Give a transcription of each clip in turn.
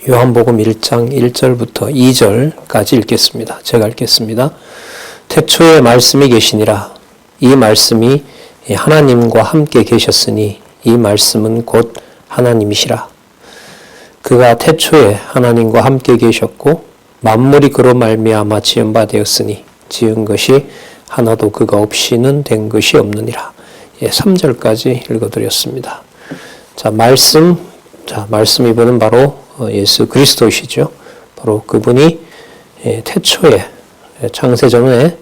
요한복음 1장 1절부터 2절까지 읽겠습니다. 제가 읽겠습니다. 태초에 말씀이 계시니라. 이 말씀이 하나님과 함께 계셨으니 이 말씀은 곧 하나님이시라. 그가 태초에 하나님과 함께 계셨고 만물이 그로 말미암아 지은 바 되었으니 지은 것이 하나도 그가 없이는 된 것이 없느니라. 3절까지 읽어드렸습니다. 자, 말씀 이분은 바로 예수 그리스도시죠. 바로 그분이 태초에 창세전에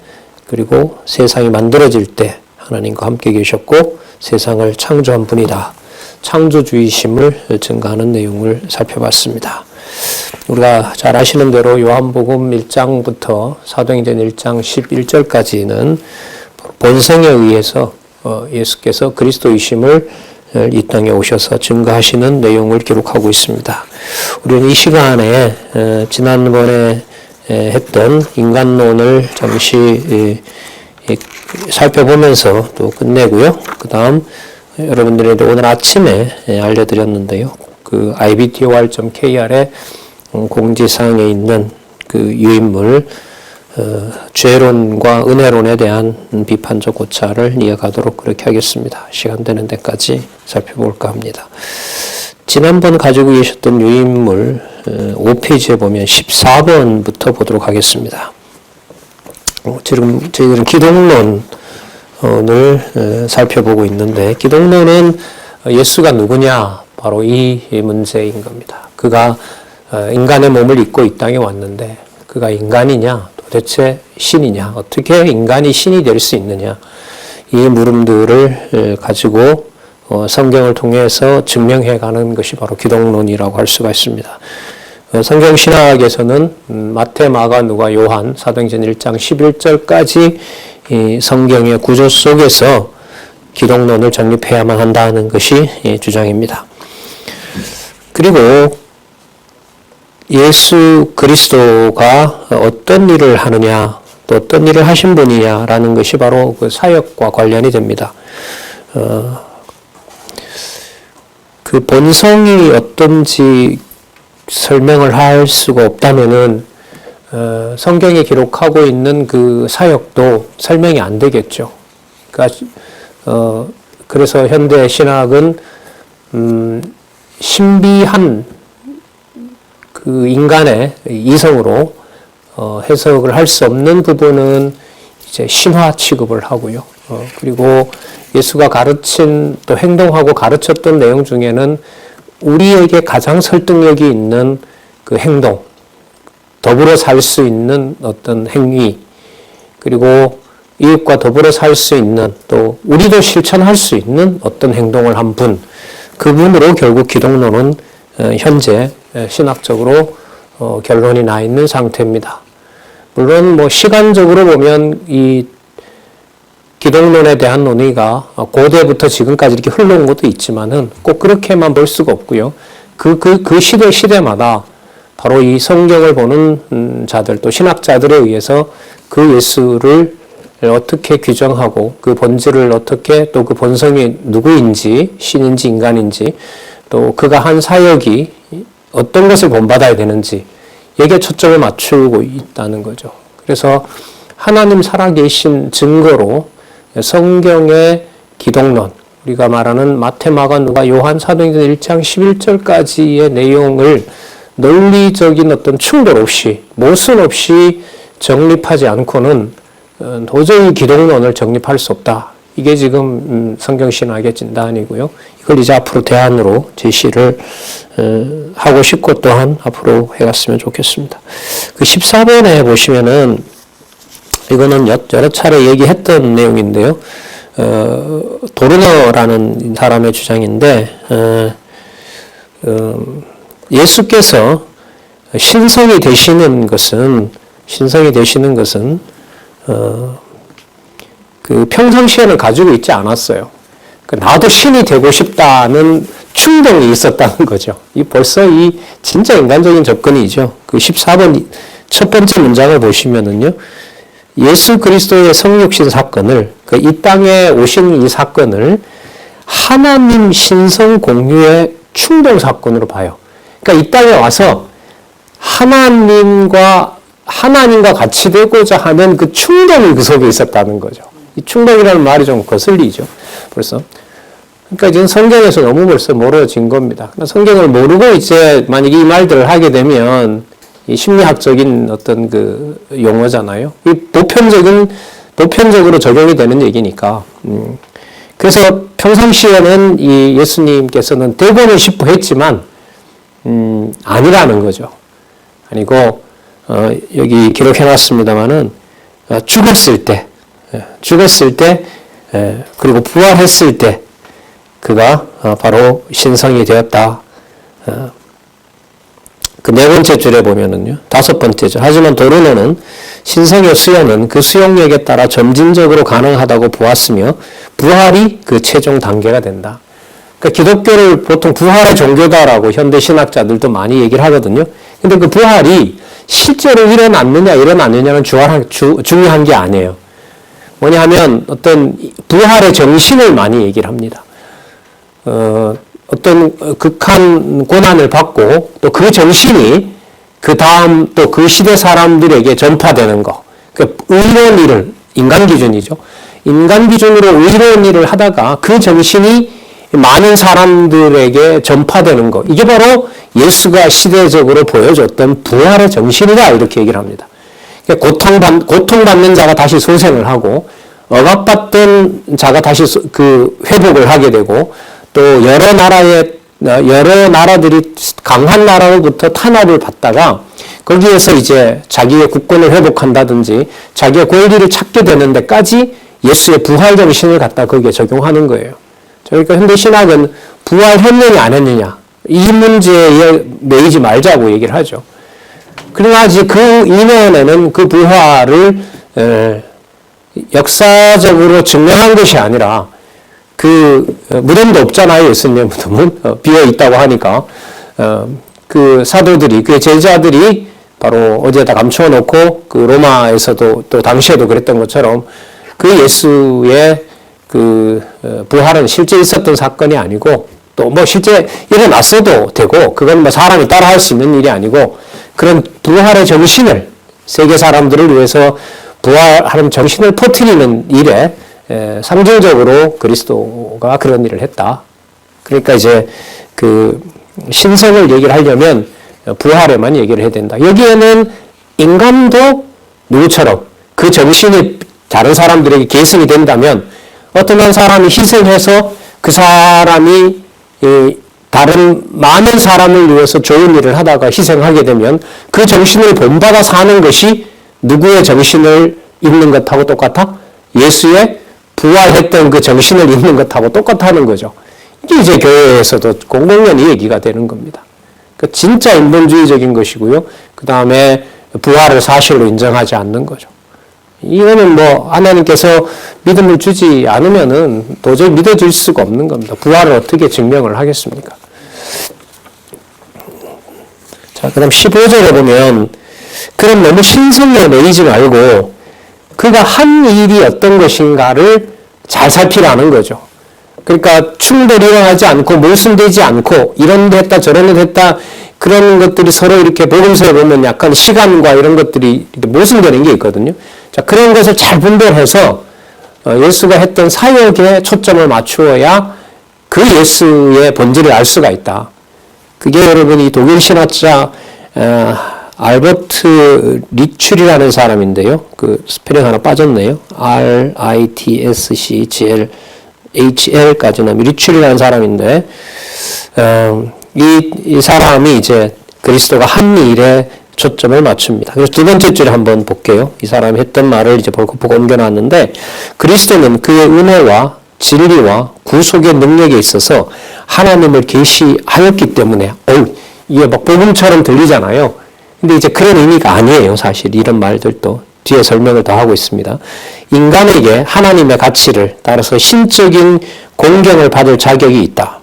그리고 세상이 만들어질 때 하나님과 함께 계셨고 세상을 창조한 분이다. 창조주의심을 증가하는 내용을 살펴봤습니다. 우리가 잘 아시는 대로 요한복음 1장부터 사도행전 1장 11절까지는 본성에 의해서 예수께서 그리스도이심을 이 땅에 오셔서 증거하시는 내용을 기록하고 있습니다. 우리는 이 시간에 지난번에 했던 인간론을 잠시 살펴보면서 또 끝내고요. 그 다음 여러분들에게 오늘 아침에 알려드렸는데요. 그 ibtor.kr의 공지사항에 있는 그 유인물 죄론과 은혜론에 대한 비판적 고찰을 이어가도록 그렇게 하겠습니다. 시간 되는 데까지 살펴볼까 합니다. 지난번 가지고 계셨던 유인물 5페이지에 보면 14번부터 보도록 하겠습니다. 지금 저희들은 기독론을 살펴보고 있는데 기독론은 예수가 누구냐? 바로 이 문제인 겁니다. 그가 인간의 몸을 입고 이 땅에 왔는데 그가 인간이냐? 도대체 신이냐? 어떻게 인간이 신이 될 수 있느냐? 이 물음들을 가지고 성경을 통해서 증명해가는 것이 바로 기독론이라고 할 수가 있습니다. 성경 신학에서는 마태, 마가, 누가, 요한, 사도행전 1장 11절까지 이 성경의 구조 속에서 기독론을 정립해야만 한다는 것이 주장입니다. 그리고 예수 그리스도가 어떤 일을 하느냐, 또 어떤 일을 하신 분이냐라는 것이 바로 그 사역과 관련이 됩니다. 그 본성이 어떤지 설명을 할 수가 없다면은 성경에 기록하고 있는 그 사역도 설명이 안 되겠죠. 그러니까 그래서 현대 신학은 신비한 그 인간의 이성으로 해석을 할 수 없는 부분은 이제 신화 취급을 하고요. 그리고 예수가 가르친 또 행동하고 가르쳤던 내용 중에는 우리에게 가장 설득력이 있는 그 행동, 더불어 살 수 있는 어떤 행위, 그리고 이웃과 더불어 살 수 있는 또 우리도 실천할 수 있는 어떤 행동을 한 분, 그분으로 결국 기독론은 현재 신학적으로 결론이 나 있는 상태입니다. 물론 뭐 시간적으로 보면 이 기독론에 대한 논의가 고대부터 지금까지 이렇게 흘러온 것도 있지만은 꼭 그렇게만 볼 수가 없고요. 그 시대마다 바로 이 성경을 보는 자들 또 신학자들에 의해서 그 예수를 어떻게 규정하고 그 본질을 어떻게 또 그 본성이 누구인지 신인지 인간인지 또 그가 한 사역이 어떤 것을 본받아야 되는지 여기에 초점을 맞추고 있다는 거죠. 그래서 하나님 살아계신 증거로 성경의 기독론, 우리가 말하는 마태, 마가, 누가, 요한, 사도행전 1장 11절까지의 내용을 논리적인 어떤 충돌 없이, 모순 없이 정립하지 않고는 도저히 기독론을 정립할 수 없다. 이게 지금 성경신학의 진단이고요. 이걸 이제 앞으로 대안으로 제시를 하고 싶고 또한 앞으로 해갔으면 좋겠습니다. 그 14번에 보시면은 이거는 여러 차례 얘기했던 내용인데요. 도르너라는 사람의 주장인데 예수께서 신성이 되시는 것은 그 평상시에는 가지고 있지 않았어요. 나도 신이 되고 싶다는 충동이 있었다는 거죠. 벌써 이 진짜 인간적인 접근이죠. 그 14번 첫 번째 문장을 보시면은요. 예수 그리스도의 성육신 사건을, 이 땅에 오신 이 사건을 하나님 신성 공유의 충동 사건으로 봐요. 그러니까 이 땅에 와서 하나님과 같이 되고자 하는 그 충동이 그 속에 있었다는 거죠. 이 충동이라는 말이 좀 거슬리죠. 벌써. 그러니까 지금 성경에서 너무 벌써 멀어진 겁니다. 성경을 모르고 이제 만약에 이 말들을 하게 되면 이 심리학적인 어떤 그 용어잖아요. 이 보편적으로 적용이 되는 얘기니까. 그래서 평상시에는 이 예수님께서는 되고는 싶어 했지만, 아니라는 거죠. 아니고, 여기 기록해놨습니다만은, 죽었을 때, 그리고 부활했을 때, 그가 바로 신성이 되었다. 그 네 번째 줄에 보면은요, 다섯 번째 줄. 하지만 도르노는 신성의 수요는 그 수용력에 따라 점진적으로 가능하다고 보았으며, 부활이 그 최종 단계가 된다. 그러니까 기독교를 보통 부활의 종교다라고 현대 신학자들도 많이 얘기를 하거든요. 근데 그 부활이 실제로 일어났느냐는 중요한 게 아니에요. 뭐냐 하면 어떤 부활의 정신을 많이 얘기를 합니다. 어떤 극한 고난을 받고 또 그 정신이 그 다음 또 그 시대 사람들에게 전파되는 거. 그 의로운 일을, 인간 기준이죠. 인간 기준으로 의로운 일을 하다가 그 정신이 많은 사람들에게 전파되는 거. 이게 바로 예수가 시대적으로 보여줬던 부활의 정신이다. 이렇게 얘기를 합니다. 고통받는 자가 다시 소생을 하고, 억압받던 자가 다시 그 회복을 하게 되고, 또 여러 나라들이 강한 나라로부터 탄압을 받다가 거기에서 이제 자기의 국권을 회복한다든지 자기의 권리를 찾게 되는 데까지 예수의 부활 정신을 갖다 거기에 적용하는 거예요. 그러니까 현대 신학은 부활했느냐 안 했느냐 이 문제에 매이지 말자고 얘기를 하죠. 그러나 그 이면에는 그 부활을 역사적으로 증명한 것이 아니라 그 무덤도 없잖아요. 예수님의 무덤은 비어 있다고 하니까 그 사도들이 그 제자들이 바로 어디에다 감추어 놓고 그 로마에서도 또 당시에도 그랬던 것처럼 그 예수의 그 부활은 실제 있었던 사건이 아니고 또 뭐 실제 일어났어도 되고 그건 뭐 사람이 따라할 수 있는 일이 아니고 그런 부활의 정신을 세계 사람들을 위해서 부활하는 정신을 퍼뜨리는 일에 상징적으로 그리스도가 그런 일을 했다. 그러니까 이제 그 신성을 얘기를 하려면 부활에만 얘기를 해야 된다. 여기에는 인간도 누구처럼 그 정신이 다른 사람들에게 계승이 된다면 어떤 한 사람이 희생해서 그 사람이 다른 많은 사람을 위해서 좋은 일을 하다가 희생하게 되면 그 정신을 본받아 사는 것이 누구의 정신을 잇는 것하고 똑같아? 예수의 부활했던 그 정신을 잇는 것하고 똑같다는 거죠. 이게 이제 교회에서도 공공연히 얘기가 되는 겁니다. 그러니까 진짜 인본주의적인 것이고요. 그 다음에 부활을 사실로 인정하지 않는 거죠. 이거는 뭐 하나님께서 믿음을 주지 않으면은 도저히 믿어질 수가 없는 겁니다. 부활을 어떻게 증명을 하겠습니까? 자, 그 다음 15절에 보면 그럼 너무 신성에 매이지 말고 그가 한 일이 어떤 것인가를 잘 살피라는 거죠. 그러니까 충돌이 일어나지 않고 모순되지 않고 이런 데 했다 저런 데 했다 그런 것들이 서로 이렇게 복음서에 보면 약간 시간과 이런 것들이 이렇게 모순되는 게 있거든요. 자, 그런 것을 잘 분별해서 예수가 했던 사역에 초점을 맞추어야 그 예수의 본질을 알 수가 있다. 그게 여러분이 독일 신학자 알버트 리출이라는 사람인데요. 그 스펠링 하나 빠졌네요. RITSCGLHL까지는 리출이라는 사람인데 이 사람이 이제 그리스도가 한 일에 초점을 맞춥니다. 그래서 두 번째 줄에 한번 볼게요. 이 사람이 했던 말을 이제 보고 옮겨놨는데 그리스도는 그의 은혜와 진리와 구속의 능력에 있어서 하나님을 계시하였기 때문에 이게 막 복음처럼 들리잖아요. 근데 이제 그런 의미가 아니에요. 사실 이런 말들도 뒤에 설명을 더 하고 있습니다. 인간에게 하나님의 가치를 따라서 신적인 공경을 받을 자격이 있다.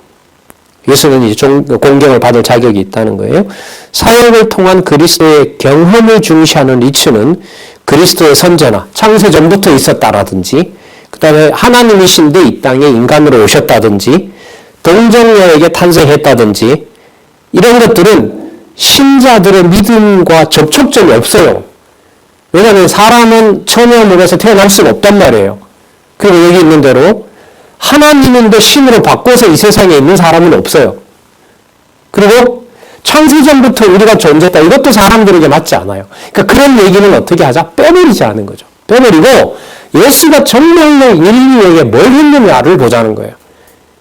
예수는 이제 공경을 받을 자격이 있다는 거예요. 사역을 통한 그리스도의 경험을 중시하는 리츠는 그리스도의 선제나 창세 전부터 있었다라든지 그 다음에 하나님이신데 이 땅에 인간으로 오셨다든지 동정녀에게 탄생했다든지 이런 것들은 신자들의 믿음과 접촉점이 없어요. 왜냐하면 사람은 처녀의 몸에서 태어날 수가 없단 말이에요. 그리고 여기 있는 대로 하나님인데 신으로 바꿔서 이 세상에 있는 사람은 없어요. 그리고 창세전부터 우리가 존재했다. 이것도 사람들에게 맞지 않아요. 그러니까 그런 얘기는 어떻게 하자? 빼버리지 않은 거죠. 빼버리고 예수가 정말로 인류에게 뭘 했느냐를 보자는 거예요.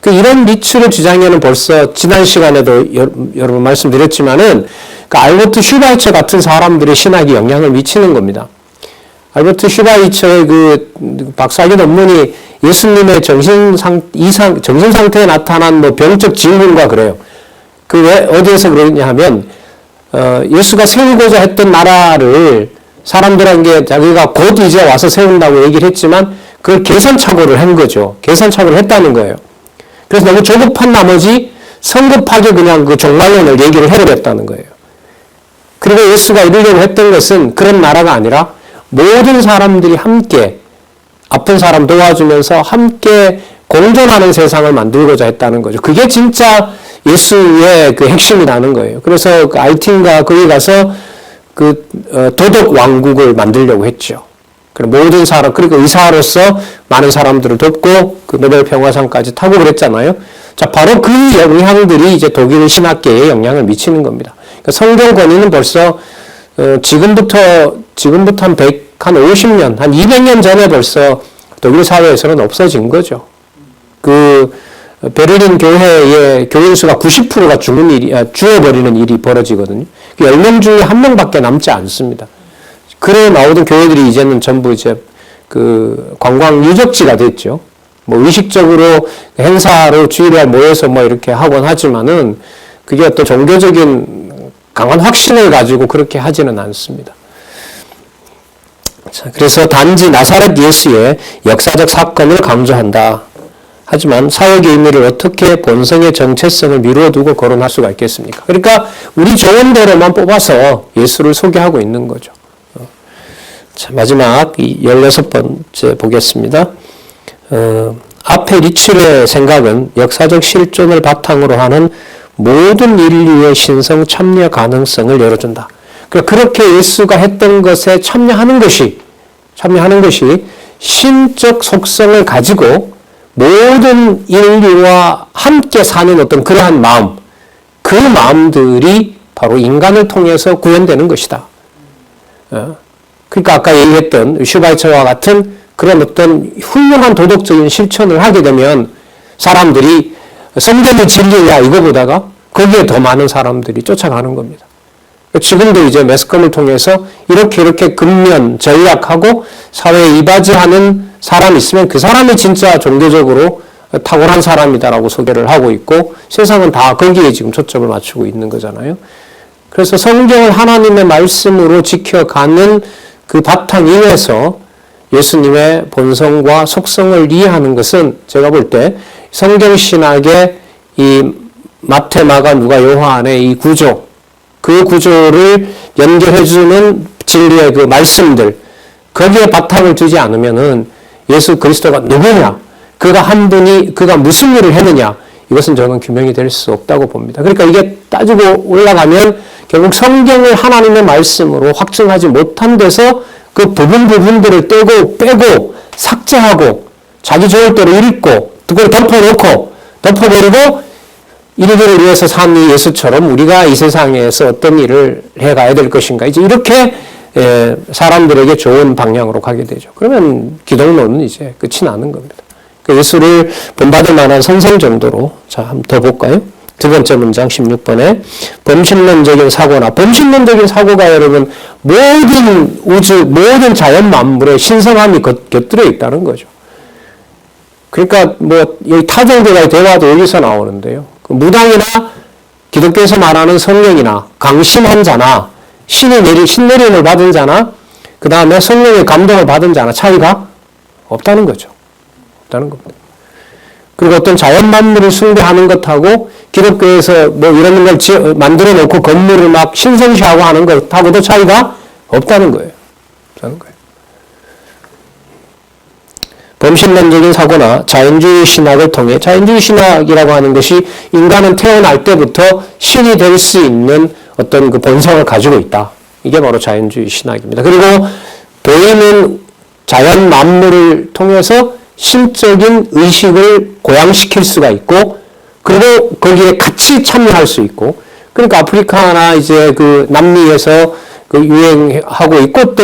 이런 리츠를 주장에는 벌써 지난 시간에도 여러 번 말씀드렸지만은 알버트 슈바이처 같은 사람들의 신학이 영향을 미치는 겁니다. 알버트 슈바이처의 박사학위 논문이 예수님의 정신 상태에 나타난 병적 징후가 그래요. 왜 어디에서 그러냐 하면 예수가 세우고자 했던 나라를 사람들에게 자기가 곧 이제 와서 세운다고 얘기를 했지만 그걸 계산착오를 한 거죠. 계산착오를 했다는 거예요. 그래서 너무 조급한 나머지 성급하게 그냥 그 종말론을 얘기를 해버렸다는 거예요. 그리고 예수가 이루려고 했던 것은 그런 나라가 아니라 모든 사람들이 함께 아픈 사람 도와주면서 함께 공존하는 세상을 만들고자 했다는 거죠. 그게 진짜 예수의 핵심이라는 거예요. 그래서 알틴가 거기 가서 도덕 왕국을 만들려고 했죠. 모든 사람, 그리고 의사로서 많은 사람들을 돕고 노벨 평화상까지 타고 그랬잖아요. 자, 바로 그 영향들이 이제 독일 신학계에 영향을 미치는 겁니다. 그러니까 성경 권위는 벌써 지금부터 한 50년, 한 200년 전에 벌써 독일 사회에서는 없어진 거죠. 베를린 교회의 교인 수가 90%가 죽어버리는 일이 벌어지거든요. 10명 중에 1명밖에 남지 않습니다. 그래 나오던 교회들이 이제는 전부 관광 유적지가 됐죠. 의식적으로 행사로 주일날 모여서 이렇게 하곤 하지만은 그게 어떤 종교적인 강한 확신을 가지고 그렇게 하지는 않습니다. 자, 그래서 단지 나사렛 예수의 역사적 사건을 강조한다. 하지만 사역의 의미를 어떻게 본성의 정체성을 미루어 두고 거론할 수가 있겠습니까? 그러니까 우리 좋은 대로만 뽑아서 예수를 소개하고 있는 거죠. 자, 마지막 16번째 보겠습니다. 앞에 리츠의 생각은 역사적 실존을 바탕으로 하는 모든 인류의 신성 참여 가능성을 열어준다. 그러니까 그렇게 예수가 했던 것에 참여하는 것이 신적 속성을 가지고 모든 인류와 함께 사는 어떤 그러한 마음, 그 마음들이 바로 인간을 통해서 구현되는 것이다. 그러니까 아까 얘기했던 슈바이처와 같은 그런 어떤 훌륭한 도덕적인 실천을 하게 되면 사람들이 성경의 진리냐 이거보다가 거기에 더 많은 사람들이 쫓아가는 겁니다. 지금도 이제 매스컴을 통해서 이렇게 근면, 전략하고 사회에 이바지하는 사람이 있으면 그 사람이 진짜 종교적으로 탁월한 사람이다라고 소개를 하고 있고 세상은 다 거기에 지금 초점을 맞추고 있는 거잖아요. 그래서 성경을 하나님의 말씀으로 지켜가는 그 바탕 위에서 예수님의 본성과 속성을 이해하는 것은 제가 볼 때 성경신학의 이 마태, 마가, 누가, 요한의 이 구조, 그 구조를 연결해주는 진리의 그 말씀들, 거기에 바탕을 두지 않으면은 예수 그리스도가 누구냐, 그가 한 분이, 그가 무슨 일을 했느냐, 이것은 저는 규명이 될 수 없다고 봅니다. 그러니까 이게 따지고 올라가면 결국 성경을 하나님의 말씀으로 확증하지 못한 데서 그 부분들을 빼고 삭제하고 자기 좋을 대로 읽고 그걸 덮어버리고 이들을 위해서 산 이 예수처럼 우리가 이 세상에서 어떤 일을 해가야 될 것인가 이제 이렇게 사람들에게 좋은 방향으로 가게 되죠. 그러면 기독론은 이제 끝이 나는 겁니다. 예수를 본받을 만한 선생 정도로 자 한번 더 볼까요? 두 번째 문장 16번에 범신론적인 사고나 범신론적인 사고가 여러분 모든 우주 모든 자연 만물의 신성함이 곁들여 있다는 거죠. 그러니까 여기 타종교가의 대화도 여기서 나오는데요. 무당이나 기독교에서 말하는 성령이나 강심한 자나 신내림을 받은 자나 그 다음에 성령의 감동을 받은 자나 차이가 없다는 거죠. 없다는 겁니다. 그리고 어떤 자연 만물을 숭배하는 것하고 기독교에서 이런 걸 만들어 놓고 건물을 막 신성시하고 하는 것하고도 차이가 없다는 거예요. 없다는 거예요. 범신론적인 사고나 자연주의 신학을 통해 자연주의 신학이라고 하는 것이 인간은 태어날 때부터 신이 될 수 있는 어떤 그 본성을 가지고 있다. 이게 바로 자연주의 신학입니다. 그리고 보이는 자연 만물을 통해서 신적인 의식을 고양시킬 수가 있고, 그리고 거기에 같이 참여할 수 있고, 그러니까 아프리카나 이제 그 남미에서 그 유행하고 있고 또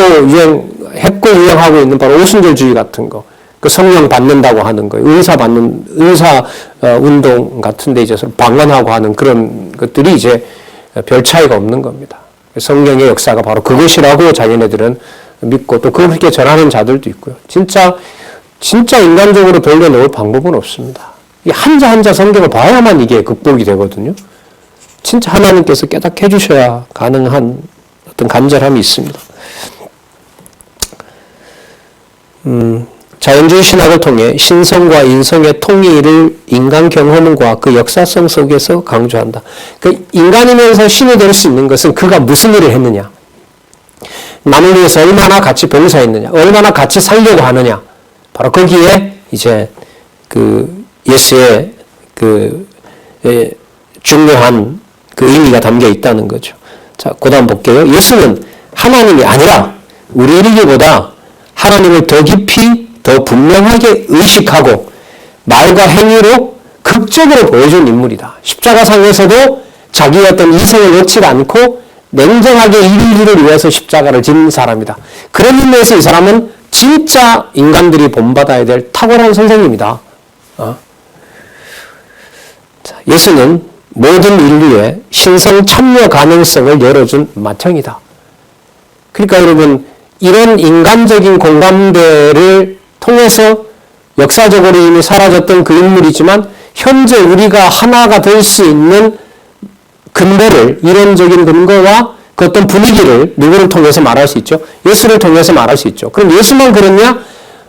했고 유행하고 있는 바로 오순절주의 같은 거, 그 성령 받는다고 하는 거, 의사 운동 같은데 이제 방언하고 하는 그런 것들이 이제 별 차이가 없는 겁니다. 성령의 역사가 바로 그것이라고 자기네들은 믿고 또 그렇게 전하는 자들도 있고요. 진짜 인간적으로 돌려놓을 방법은 없습니다. 이 한자 성경을 봐야만 이게 극복이 되거든요. 진짜 하나님께서 깨닫게 해주셔야 가능한 어떤 간절함이 있습니다. 자연주의 신학을 통해 신성과 인성의 통일을 인간 경험과 그 역사성 속에서 강조한다. 그 인간이면서 신이 될 수 있는 것은 그가 무슨 일을 했느냐, 남을 위해서 얼마나 같이 봉사했느냐, 얼마나 같이 살려고 하느냐, 바로 거기에 이제 그 예수의 그 중요한 그 의미가 담겨 있다는 거죠. 자, 그 다음 볼게요. 예수는 하나님이 아니라 우리 이르기보다 하나님을 더 깊이 더 분명하게 의식하고 말과 행위로 극적으로 보여준 인물이다. 십자가상에서도 자기의 어떤 이성을 놓지 않고 냉정하게 인류를 위해서 십자가를 진 사람이다. 그런 의미에서 이 사람은 진짜 인간들이 본받아야 될 탁월한 선생님이다. 자, 예수는 모든 인류의 신성 참여 가능성을 열어준 맏형이다. 그러니까 여러분, 이런 인간적인 공감대를 통해서 역사적으로 이미 사라졌던 그 인물이지만 현재 우리가 하나가 될 수 있는 근거를, 이론적인 근거와 그 어떤 분위기를 누구를 통해서 말할 수 있죠? 예수를 통해서 말할 수 있죠. 그럼 예수만 그랬냐?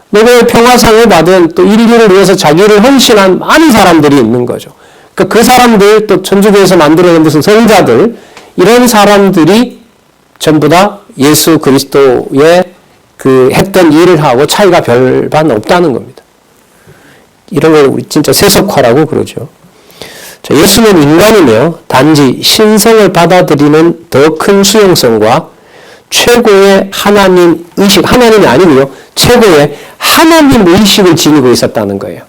노벨 평화상을 받은 또 인류를 위해서 자기를 헌신한 많은 사람들이 있는 거죠. 그 사람들, 또 천주교에서 만들어낸 무슨 성자들, 이런 사람들이 전부 다 예수 그리스도의 그 했던 일을 하고 차이가 별반 없다는 겁니다. 이런 걸 우리 진짜 세속화라고 그러죠. 자, 예수는 인간이며 단지 신성을 받아들이는 더 큰 수용성과 최고의 하나님 의식, 하나님이 아니고요, 최고의 하나님 의식을 지니고 있었다는 거예요.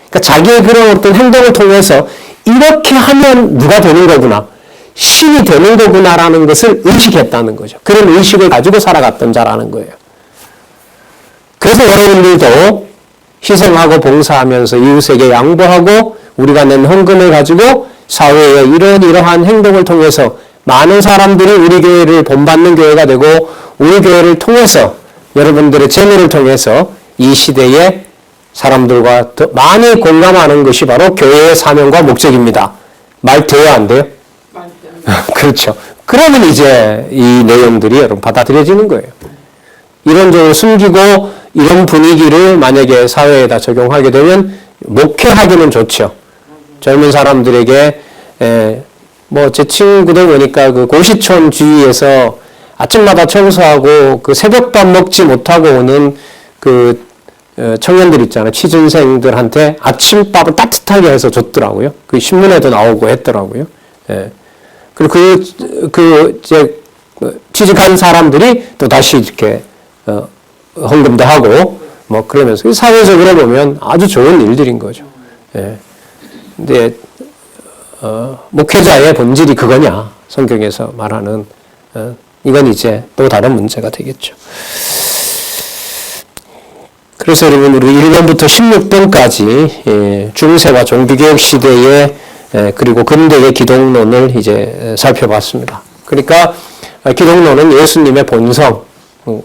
그러니까 자기의 그런 어떤 행동을 통해서 이렇게 하면 누가 되는 거구나, 신이 되는 거구나라는 것을 의식했다는 거죠. 그런 의식을 가지고 살아갔던 자라는 거예요. 그래서 여러분들도 희생하고 봉사하면서 이웃에게 양보하고 우리가 낸 헌금을 가지고 사회에 이러한 행동을 통해서 많은 사람들이 우리 교회를 본받는 교회가 되고 우리 교회를 통해서 여러분들의 재능을 통해서 이 시대에 사람들과 더 많이 공감하는 것이 바로 교회의 사명과 목적입니다. 말 돼요, 안 돼요? 그렇죠. 그러면 이제 이 내용들이 여러분 받아들여지는 거예요. 이런저런 숨기고 이런 분위기를 만약에 사회에다 적용하게 되면 목회하기는 좋죠. 젊은 사람들에게 뭐 제 친구들 보니까 그 고시촌 주위에서 아침마다 청소하고 그 새벽밥 먹지 못하고 오는 그 청년들 있잖아요. 취준생들한테 아침밥을 따뜻하게 해서 줬더라고요. 그 신문에도 나오고 했더라고요. 예. 그리고 이제 취직한 사람들이 또 다시 이렇게 헌금도 하고 뭐 그러면서 사회적으로 보면 아주 좋은 일들인 거죠. 예. 근데 목회자의 본질이 그거냐? 성경에서 말하는 이건 이제 또 다른 문제가 되겠죠. 그래서 여러분 우리 1번부터 16번까지 중세와 종교개혁 시대의 그리고 근대의 기독론을 이제 살펴봤습니다. 그러니까 기독론은 예수님의 본성,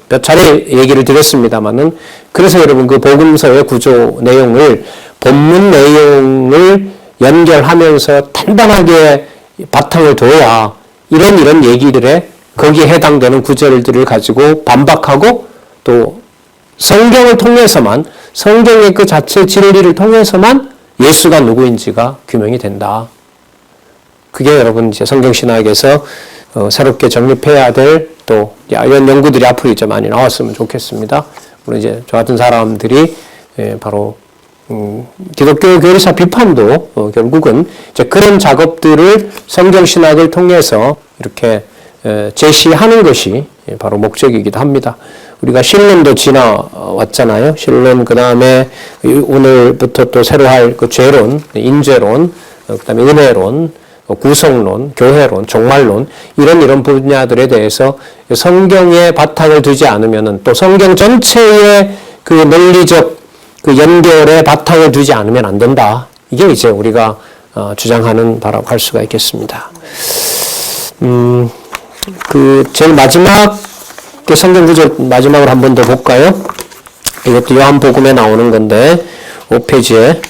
몇 차례 얘기를 드렸습니다만은 그래서 여러분 그 복음서의 구조 내용을 본문 내용을 연결하면서 단단하게 바탕을 둬야 이런 얘기들에 거기에 해당되는 구절들을 가지고 반박하고 또 성경을 통해서만 성경의 그 자체 진리를 통해서만 예수가 누구인지가 규명이 된다. 그게 여러분 이제 성경신학에서 새롭게 정립해야 될 또 이런 연구들이 앞으로 이제 많이 나왔으면 좋겠습니다. 물론 이제 저 같은 사람들이 바로 기독교 교리사 비판도 결국은 이제 그런 작업들을 성경 신학을 통해서 이렇게 제시하는 것이 바로 목적이기도 합니다. 우리가 신론도 지나왔잖아요. 신론, 그 다음에 오늘부터 또 새로 할 그 죄론, 인죄론, 그 다음에 은혜론, 구성론, 교회론, 종말론, 이런 분야들에 대해서 성경에 바탕을 두지 않으면은 또 성경 전체의 그 논리적 그 연결에 바탕을 두지 않으면 안 된다. 이게 이제 우리가 주장하는 바라고 할 수가 있겠습니다. 그 제일 마지막 그 성경 구절 마지막으로 한 번 더 볼까요? 이것도 요한복음에 나오는 건데 5페이지에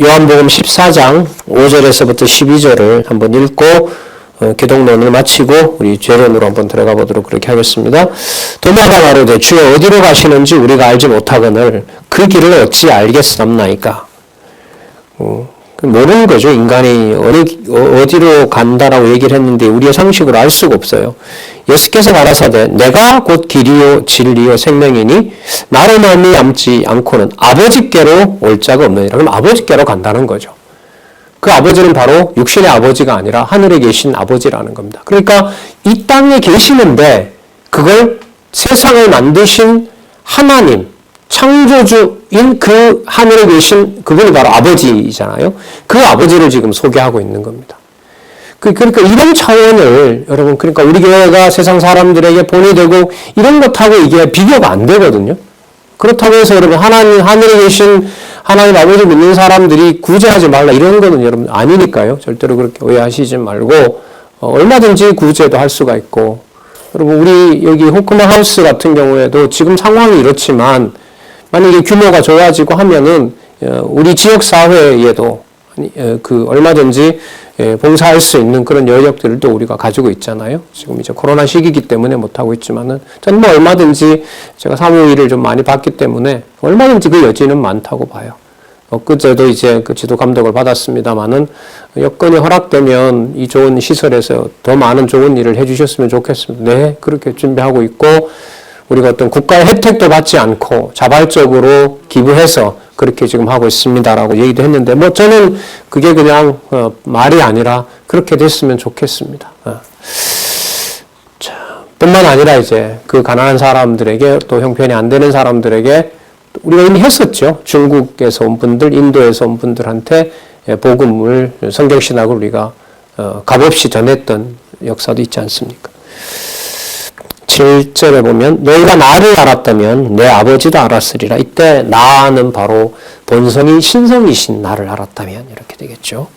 요한복음 14장 5절에서부터 12절을 한번 읽고 기독론을 마치고 우리 죄론으로 한번 들어가 보도록 그렇게 하겠습니다. 도마가 가로되 주여 어디로 가시는지 우리가 알지 못하거늘 그 길을 어찌 알겠사옵나이까. 모르는 거죠. 인간이 어디로 간다라고 얘기를 했는데 우리의 상식으로 알 수가 없어요. 예수께서 가라사대 내가 곧 길이요 진리요 생명이니 나로 말미암지 않고는 아버지께로 올 자가 없느니라. 그럼 아버지께로 간다는 거죠. 그 아버지는 바로 육신의 아버지가 아니라 하늘에 계신 아버지라는 겁니다. 그러니까 이 땅에 계시는데 그걸 세상을 만드신 하나님, 창조주인 그 하늘에 계신 그분이 바로 아버지잖아요. 그 아버지를 지금 소개하고 있는 겁니다. 그러니까 이런 차원을 여러분, 그러니까 우리 교회가 세상 사람들에게 본이 되고 이런 것하고 이게 비교가 안 되거든요. 그렇다고 해서 여러분 하늘에 계신 하나님 아버지 믿는 사람들이 구제하지 말라 이런 거는 여러분 아니니까요. 절대로 그렇게 오해하시지 말고 얼마든지 구제도 할 수가 있고, 여러분 우리 여기 호크마 하우스 같은 경우에도 지금 상황이 이렇지만 만약에 규모가 좋아지고 하면은 우리 지역 사회에도 그 얼마든지 봉사할 수 있는 그런 여력들도 우리가 가지고 있잖아요. 지금 이제 코로나 시기이기 때문에 못하고 있지만은 저는 뭐 얼마든지 제가 사무 일을 좀 많이 봤기 때문에 얼마든지 그 여지는 많다고 봐요. 엊그제도 이제 그 지도 감독을 받았습니다만은 여건이 허락되면 이 좋은 시설에서 더 많은 좋은 일을 해주셨으면 좋겠습니다. 네, 그렇게 준비하고 있고, 우리가 어떤 국가의 혜택도 받지 않고 자발적으로 기부해서 그렇게 지금 하고 있습니다라고 얘기도 했는데, 뭐 저는 그게 그냥 말이 아니라 그렇게 됐으면 좋겠습니다. 자, 뿐만 아니라 이제 그 가난한 사람들에게, 또 형편이 안 되는 사람들에게 우리가 이미 했었죠. 중국에서 온 분들, 인도에서 온 분들한테 복음을, 성경신학을 우리가 값없이 전했던 역사도 있지 않습니까? 7절에 보면 너희가 나를 알았다면 내 아버지도 알았으리라. 이때 나는 바로 본성이 신성이신 나를 알았다면 이렇게 되겠죠.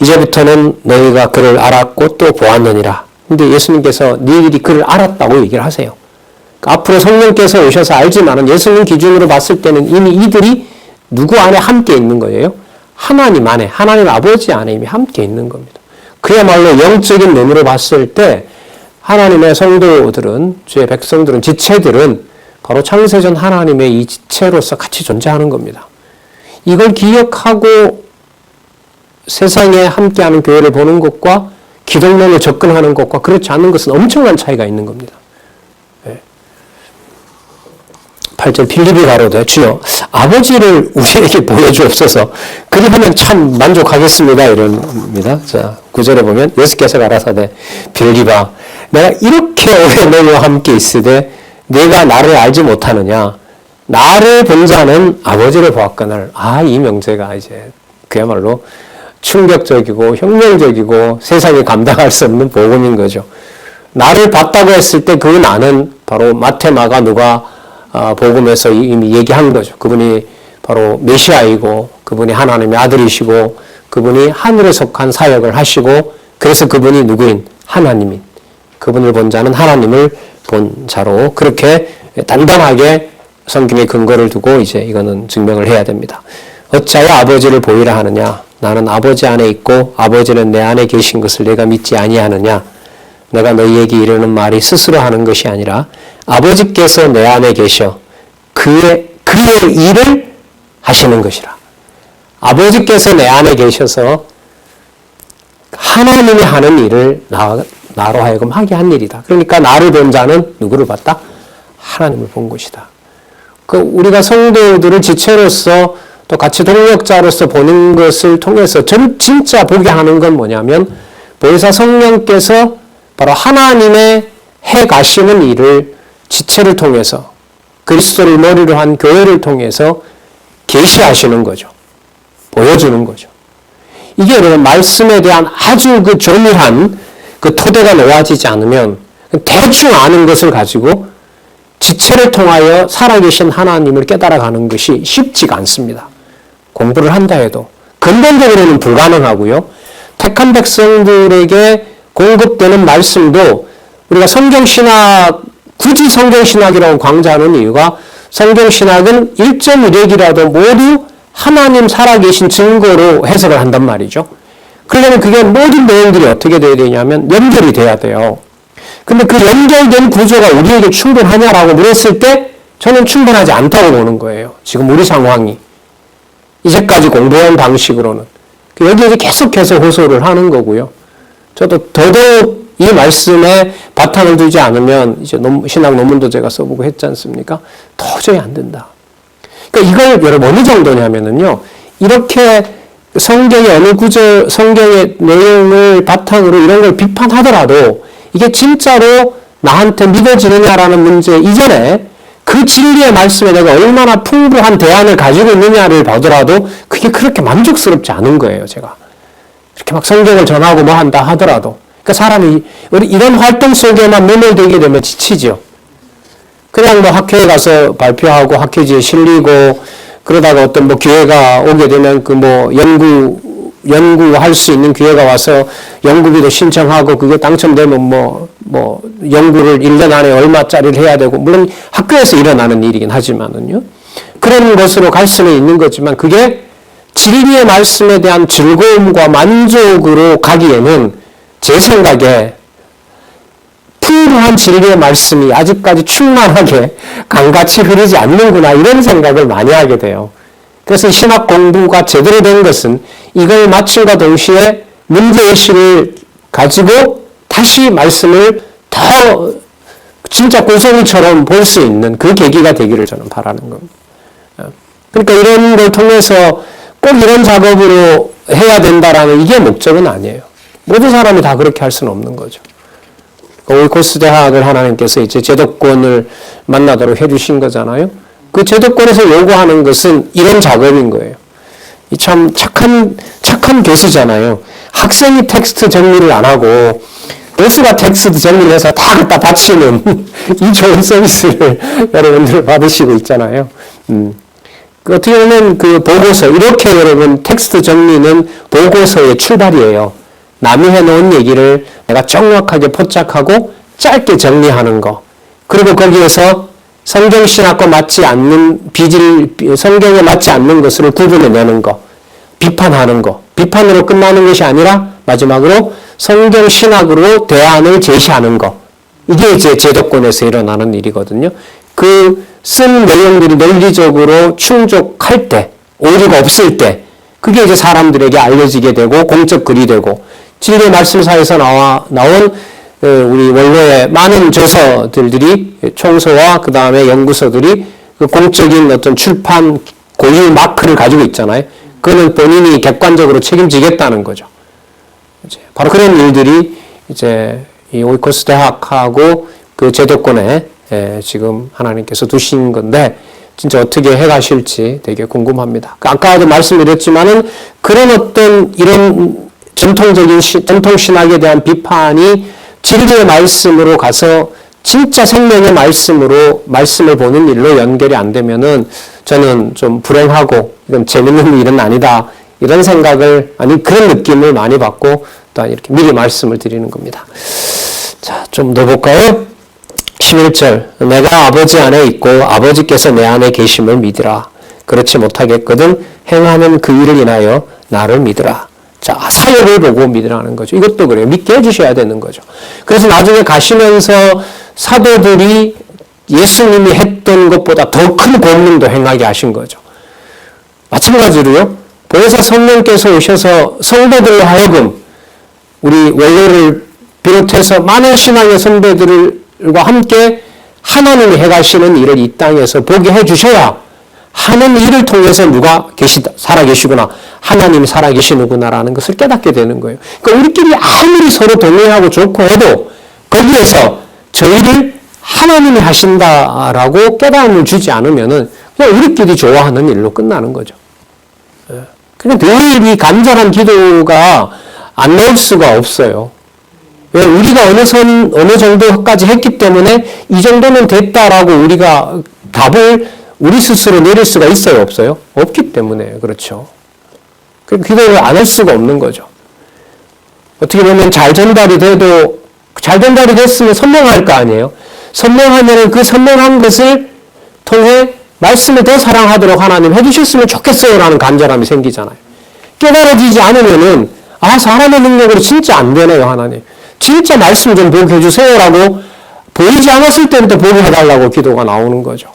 이제부터는 너희가 그를 알았고 또 보았느니라. 근데 예수님께서 너희들이 그를 알았다고 얘기를 하세요. 앞으로 성령께서 오셔서 알지만은 예수님 기준으로 봤을 때는 이미 이들이 누구 안에 함께 있는 거예요? 하나님 안에, 하나님 아버지 안에 이미 함께 있는 겁니다. 그야말로 영적인 눈으로 봤을 때 하나님의 성도들은, 주의 백성들은, 지체들은 바로 창세전 하나님의 이 지체로서 같이 존재하는 겁니다. 이걸 기억하고 세상에 함께하는 교회를 보는 것과 기독론을 접근하는 것과 그렇지 않은 것은 엄청난 차이가 있는 겁니다. 8절 빌립이 가로되 주여 아버지를 우리에게 보여주옵소서 그리하면 참 만족하겠습니다 이럽니다. 자 9절에 보면 예수께서 가라사대 빌립아 내가 이렇게 오래 너희와 함께 있으되 네가 나를 알지 못하느냐. 나를 본 자는 아버지를 보았거늘. 이 명제가 이제 그야말로 충격적이고 혁명적이고 세상이 감당할 수 없는 복음인 거죠. 나를 봤다고 했을 때 그 나는 바로 마태, 마가, 누가 복음에서 이미 얘기한 거죠. 그분이 바로 메시아이고 그분이 하나님의 아들이시고 그분이 하늘에 속한 사역을 하시고 그래서 그분이 누구인? 하나님인. 그분을 본 자는 하나님을 본 자로 그렇게 단단하게 성경의 근거를 두고 이제 이거는 증명을 해야 됩니다. 어찌하여 아버지를 보이라 하느냐? 나는 아버지 안에 있고 아버지는 내 안에 계신 것을 내가 믿지 아니하느냐? 내가 너희에게 이르는 말이 스스로 하는 것이 아니라 아버지께서 내 안에 계셔 그의 일을 하시는 것이라. 아버지께서 내 안에 계셔서 하나님이 하는 일을 나로 하여금 하게 한 일이다. 그러니까 나를 본 자는 누구를 봤다? 하나님을 본 것이다. 그 우리가 성도들을 지체로서 또 같이 동역자로서 보는 것을 통해서 진짜 보게 하는 건 뭐냐면 보혜사 성령께서 바로 하나님의 해 가시는 일을 지체를 통해서 그리스도를 머리로 한 교회를 통해서 계시하시는 거죠. 보여주는 거죠. 이게 여러분 말씀에 대한 아주 그 조밀한 그 토대가 놓아지지 않으면 대충 아는 것을 가지고 지체를 통하여 살아계신 하나님을 깨달아가는 것이 쉽지가 않습니다. 공부를 한다 해도 근본적으로는 불가능하고요. 택한 백성들에게 공급되는 말씀도 우리가 성경신학, 굳이 성경신학이라고 강조하는 이유가 성경신학은 1.1핵이라도 모두 하나님 살아계신 증거로 해석을 한단 말이죠. 그러려면 그게 모든 내용들이 어떻게 돼야 되냐면 연결이 돼야 돼요. 근데 그 연결된 구조가 우리에게 충분하냐라고 물었을 때 저는 충분하지 않다고 보는 거예요. 지금 우리 상황이. 이제까지 공부한 방식으로는. 여기에 계속해서 호소를 하는 거고요. 저도 더더욱 이 말씀에 바탕을 두지 않으면 이제 신학 논문도 제가 써보고 했지 않습니까? 도저히 안 된다. 그러니까 이걸 여러분 어느 정도냐면은요. 이렇게 성경의 어느 구절, 성경의 내용을 바탕으로 이런 걸 비판하더라도 이게 진짜로 나한테 믿어지느냐라는 문제 이전에 그 진리의 말씀에 내가 얼마나 풍부한 대안을 가지고 있느냐를 보더라도 그게 그렇게 만족스럽지 않은 거예요, 제가. 이렇게 막 성경을 전하고 뭐 한다 하더라도. 그러니까 사람이 이런 활동 속에만 매몰되게 되면 지치죠. 그냥 뭐 학회에 가서 발표하고 학회지에 실리고 그러다가 어떤 뭐 기회가 오게 되면 그 뭐 연구할 수 있는 기회가 와서 연구비도 신청하고 그게 당첨되면 뭐 연구를 1년 안에 얼마짜리를 해야 되고 물론 학교에서 일어나는 일이긴 하지만은요. 그런 것으로 갈 수는 있는 거지만 그게 진리의 말씀에 대한 즐거움과 만족으로 가기에는 제 생각에 풍부한 진리의 말씀이 아직까지 충만하게 강같이 흐르지 않는구나 이런 생각을 많이 하게 돼요. 그래서 신학 공부가 제대로 된 것은 이걸 마침과 동시에 문제의식을 가지고 다시 말씀을 더 진짜 고소리처럼 볼 수 있는 그 계기가 되기를 저는 바라는 겁니다. 그러니까 이런 걸 통해서 꼭 이런 작업으로 해야 된다라는 이게 목적은 아니에요. 모든 사람이 다 그렇게 할 수는 없는 거죠. 오이코스 대학을 하나님께서 이제 제도권을 만나도록 해주신 거잖아요. 그 제도권에서 요구하는 것은 이런 작업인 거예요. 참 착한 교수잖아요. 학생이 텍스트 정리를 안 하고 교수가 텍스트 정리를 해서 다 갖다 바치는 이 좋은 서비스를 여러분들 받으시고 있잖아요. 어떻게 보면 그 보고서, 이렇게 여러분 텍스트 정리는 보고서의 출발이에요. 남이 해놓은 얘기를 내가 정확하게 포착하고 짧게 정리하는 거. 그리고 거기에서 성경신학과 맞지 않는 성경에 맞지 않는 것을 구분해내는 거. 비판하는 거. 비판으로 끝나는 것이 아니라 마지막으로 성경신학으로 대안을 제시하는 거. 이게 이제 제도권에서 일어나는 일이거든요. 그 쓴 내용들이 논리적으로 충족할 때, 오류가 없을 때, 그게 이제 사람들에게 알려지게 되고 공적 글이 되고 진리의 말씀사에서 나온 우리 원로의 많은 저서들이 총서와 그 다음에 연구서들이 그 공적인 어떤 출판 고유 마크를 가지고 있잖아요. 그거는 본인이 객관적으로 책임지겠다는 거죠. 바로 그런 일들이 이제 이 오이코스 대학하고 그 제도권에 지금 하나님께서 두신 건데 진짜 어떻게 해가실지 되게 궁금합니다. 아까도 말씀드렸지만은 그런 어떤 이런 전통신학에 대한 비판이 진리의 말씀으로 가서 진짜 생명의 말씀으로 말씀을 보는 일로 연결이 안 되면은 저는 좀 불행하고 이건 재밌는 일은 아니다. 이런 생각을, 아니 그런 느낌을 많이 받고 또 이렇게 미리 말씀을 드리는 겁니다. 자, 좀 더 볼까요? 11절. 내가 아버지 안에 있고 아버지께서 내 안에 계심을 믿으라. 그렇지 못하겠거든 행하는 그 일을 인하여 나를 믿으라. 자, 사역을 보고 믿으라는 거죠. 이것도 그래요. 믿게 해주셔야 되는 거죠. 그래서 나중에 가시면서 사도들이 예수님이 했던 것보다 더 큰 권능도 행하게 하신 거죠. 마찬가지로요. 보혜사 성령께서 오셔서 성도들로 하여금 우리 원로를 비롯해서 많은 신앙의 선배들과 함께 하나님이 해가시는 일을 이 땅에서 보게 해주셔야 하는 일을 통해서 누가 살아계시구나, 하나님이 살아계시는구나라는 것을 깨닫게 되는 거예요. 그러니까 우리끼리 아무리 서로 동행하고 좋고 해도 거기에서 저희를 하나님이 하신다라고 깨달음을 주지 않으면은 그냥 우리끼리 좋아하는 일로 끝나는 거죠. 그러니까 늘 이 간절한 기도가 안 나올 수가 없어요. 왜? 우리가 어느 정도까지 했기 때문에 이 정도는 됐다라고 우리가 답을 우리 스스로 내릴 수가 있어요, 없어요? 없기 때문에 그렇죠. 그 기도를 안 할 수가 없는 거죠. 어떻게 보면 잘 전달이 됐으면 선명할 거 아니에요. 선명하면 그 선명한 것을 통해 말씀을 더 사랑하도록 하나님 해주셨으면 좋겠어요라는 간절함이 생기잖아요. 깨달아지지 않으면은 사람의 능력으로 진짜 안 되네요, 하나님. 진짜 말씀 좀 보게 해주세요라고 보이지 않았을 때부터 보게 해달라고 기도가 나오는 거죠.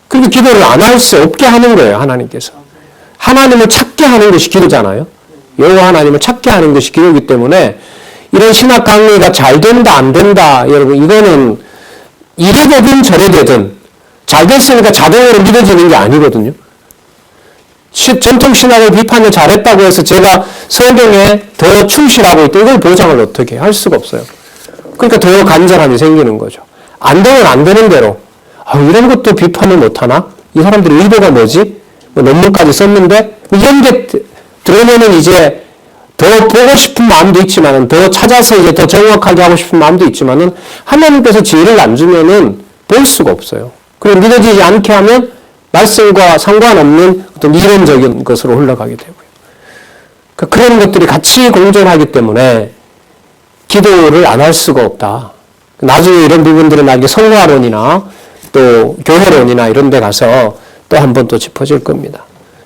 그리고 기도를 안 할 수 없게 하는 거예요, 하나님께서. 하나님을 찾게 하는 것이 기도잖아요. 여호와 하나님을 찾게 하는 것이 기도이기 때문에 이런 신학 강의가 잘 된다, 안 된다, 여러분, 이거는 이래 되든 저래 되든 잘 됐으니까 자동으로 믿어지는 게 아니거든요. 전통 신학을 비판을 잘했다고 해서 제가 성경에 더 충실하고 있다, 이걸 보장을 어떻게 할 수가 없어요. 그러니까 더 간절함이 생기는 거죠. 안 되면 안 되는 대로 이런 것도 비판을 못하나? 이 사람들의 의도가 뭐지? 논문까지 썼는데 이런 게 들으면은 이제 더 보고 싶은 마음도 있지만은 더 찾아서 이제 더 정확하게 하고 싶은 마음도 있지만은 하나님께서 지혜를 안 주면은 볼 수가 없어요. 그리고 믿어지지 않게 하면 말씀과 상관없는 어떤 이론적인 것으로 흘러가게 되고요. 그런 것들이 같이 공존하기 때문에 기도를 안 할 수가 없다. 나중에 이런 부분들은 나중에 성화론이나 또 교회론이나 이런 데 가서 또 한 번 또 짚어질 겁니다.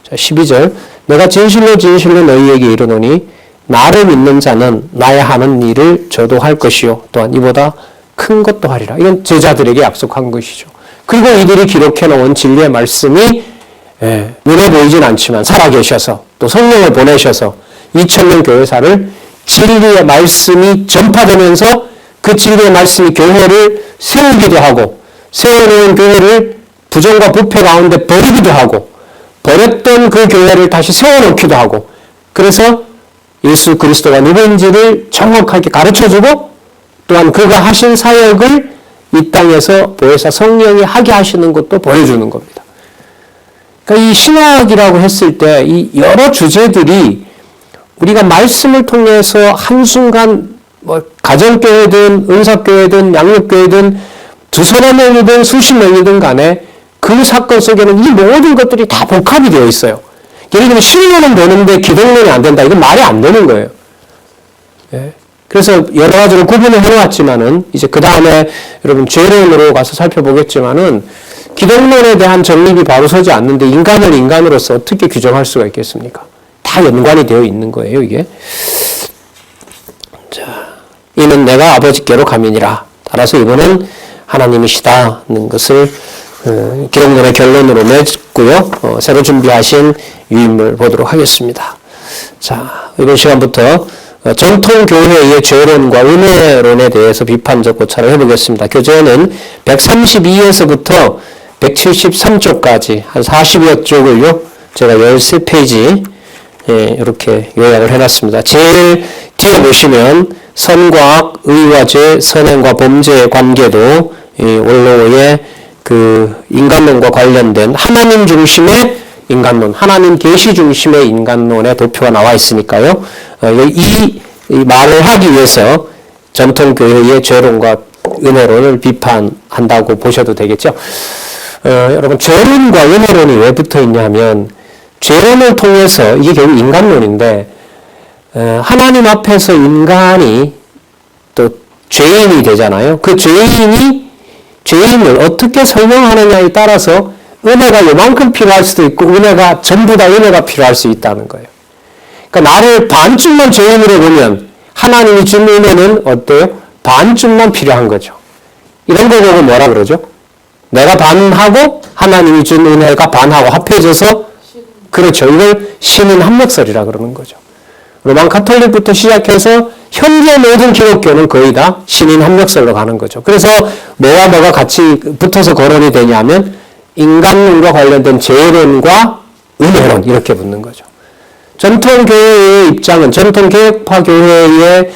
자, 12절. 내가 진실로 진실로 너희에게 이르노니 나를 믿는 자는 나의 하는 일을 저도 할 것이요 또한 이보다 큰 것도 하리라. 이건 제자들에게 약속한 것이죠. 그리고 이들이 기록해 놓은 진리의 말씀이 눈에 보이진 않지만 살아계셔서 또 성령을 보내셔서 2000년 교회사를 진리의 말씀이 전파되면서 그 진리의 말씀이 교회를 세우기도 하고 세워놓은 교회를 부정과 부패 가운데 버리기도 하고 버렸던 그 교회를 다시 세워놓기도 하고 그래서 예수 그리스도가 누구인지를 정확하게 가르쳐주고 또한 그가 하신 사역을 이 땅에서 보혜사 성령이 하게 하시는 것도 보여주는 겁니다. 그러니까 이 신학이라고 했을 때 이 여러 주제들이 우리가 말씀을 통해서 한순간 가정교회든 은사교회든 양육교회든 두서너 명이든 수십 명이든 간에 그 사건 속에는 이 모든 것들이 다 복합이 되어 있어요. 예를 들면 신론은 되는데 기독론이 안 된다. 이건 말이 안 되는 거예요. 그래서 여러 가지로 구분을 해놓았지만은 이제 그 다음에 여러분 죄론으로 가서 살펴보겠지만은 기독론에 대한 정립이 바로 서지 않는데 인간을 인간으로서 어떻게 규정할 수가 있겠습니까? 다 연관이 되어 있는 거예요, 이게. 자, 이는 내가 아버지께로 가면이라. 따라서 이거는 하나님이시다는 것을 기독론의 결론으로 맺고요. 새로 준비하신 유인물 보도록 하겠습니다. 자, 이번 시간부터 전통교회의 죄론과 은혜론에 대해서 비판적 고찰을 해보겠습니다. 교재는 132에서부터 173쪽까지 한 40여 쪽을요. 제가 13페이지 이렇게 요약을 해놨습니다. 제일 뒤에 보시면 선과악, 의와 죄, 선행과 범죄의 관계도 원로의 그 인간론과 관련된 하나님 중심의 인간론, 하나님 계시 중심의 인간론의 도표가 나와 있으니까요. 이 말을 하기 위해서 전통교회의 죄론과 은혜론을 비판한다고 보셔도 되겠죠. 여러분 죄론과 은혜론이 왜 붙어 있냐 하면 죄론을 통해서 이게 결국 인간론인데 하나님 앞에서 인간이 또 죄인이 되잖아요. 그 죄인을 어떻게 설명하느냐에 따라서 은혜가 요만큼 필요할 수도 있고 은혜가 전부 다 은혜가 필요할 수 있다는 거예요. 그러니까 나를 반쯤만 죄인으로 보면 하나님이 준 은혜는 어때요? 반쯤만 필요한 거죠. 이런 거 보고 뭐라 그러죠? 내가 반하고 하나님이 준 은혜가 반하고 합해져서 그렇죠. 이걸 신인 합력설이라 그러는 거죠. 로만 카톨릭부터 시작해서 현재 모든 기독교는 거의 다 신인 협력설로 가는 거죠. 그래서 뭐와 뭐가 같이 붙어서 거론이 되냐면 인간론과 관련된 재론과 은혜론 이렇게 붙는 거죠. 전통교회의 입장은 전통개혁파 교회의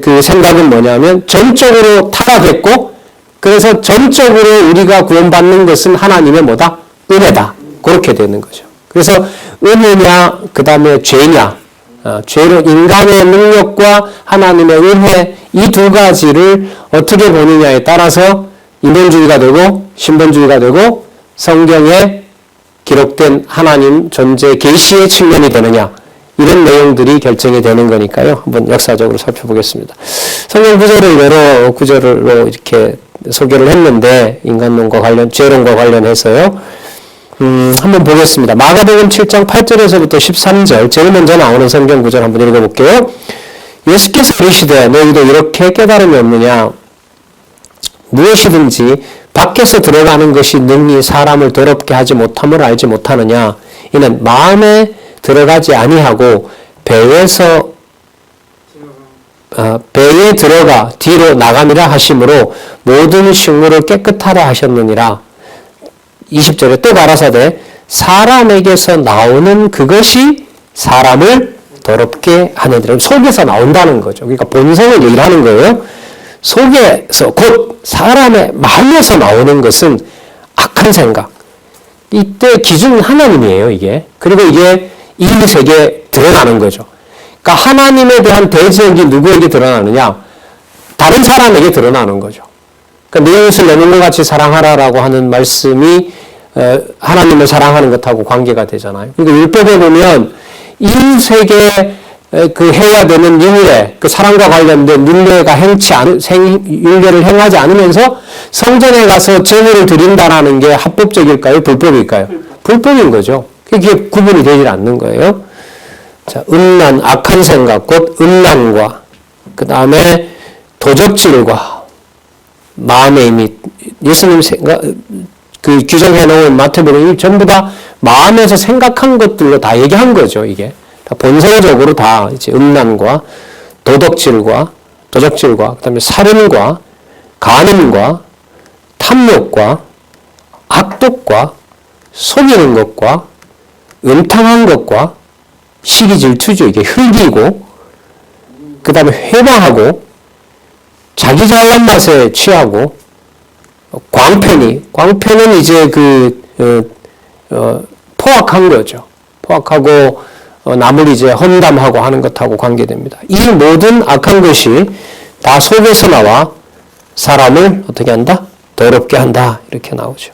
그 생각은 뭐냐면 전적으로 타락했고 그래서 전적으로 우리가 구원받는 것은 하나님의 뭐다? 은혜다. 그렇게 되는 거죠. 그래서 은혜냐 그 다음에 죄냐 죄로 인간의 능력과 하나님의 은혜 이 두 가지를 어떻게 보느냐에 따라서 인본주의가 되고 신본주의가 되고 성경에 기록된 하나님 존재 계시의 측면이 되느냐 이런 내용들이 결정이 되는 거니까요. 한번 역사적으로 살펴보겠습니다. 성경 구절을 여러 구절로 이렇게 소개를 했는데 인간론과 관련 죄론과 관련해서요. 한번 보겠습니다. 마가복음 7장 8절에서부터 13절 제일 먼저 나오는 성경 구절 한번 읽어볼게요. 예수께서 그러시되 너희도 이렇게 깨달음이 없느냐 무엇이든지 밖에서 들어가는 것이 능히 사람을 더럽게 하지 못함을 알지 못하느냐 이는 마음에 들어가지 아니하고 배에 들어가 뒤로 나감이라 하심으로 모든 식물을 깨끗하라 하셨느니라. 20절에 또 가라사대 사람에게서 나오는 그것이 사람을 더럽게 하느니라. 속에서 나온다는 거죠. 그러니까 본성을 얘기를 하는 거예요. 속에서 곧 사람의 마음에서 나오는 것은 악한 생각. 이때 기준은 하나님이에요, 이게. 그리고 이게 이 세계에 드러나는 거죠. 그러니까 하나님에 대한 대적이 누구에게 드러나느냐? 다른 사람에게 드러나는 거죠. 그러니까 내 이웃을 내 몸과 같이 사랑하라라고 하는 말씀이 하나님을 사랑하는 것하고 관계가 되잖아요. 그러니까 율법에 보면 이웃에게 그 해야 되는 율례, 그 사랑과 관련된 율례가 율례를 행하지 않으면서 성전에 가서 제물을 드린다라는 게 합법적일까요? 불법일까요? 불법인 거죠. 그게 구분이 되지 않는 거예요. 자, 음란, 악한 생각, 곧 음란과 그 다음에 도적질과 마음의 힘이 예수님 생각 그 규정해 놓은 마태복음이 전부 다 마음에서 생각한 것들로 다 얘기한 거죠. 이게 다 본성적으로 다 이제 음란과 도덕질과 도적질과 그다음에 살인과 간음과 탐욕과 악독과 속이는 것과 음탕한 것과 시기 질투죠. 이게 흙이고 그 다음에 회방하고 자기 잘난 맛에 취하고 광패는 이제 포악한 거죠. 포악하고 남을 이제 험담하고 하는 것하고 관계됩니다. 이 모든 악한 것이 다 속에서 나와 사람을 어떻게 한다? 더럽게 한다. 이렇게 나오죠.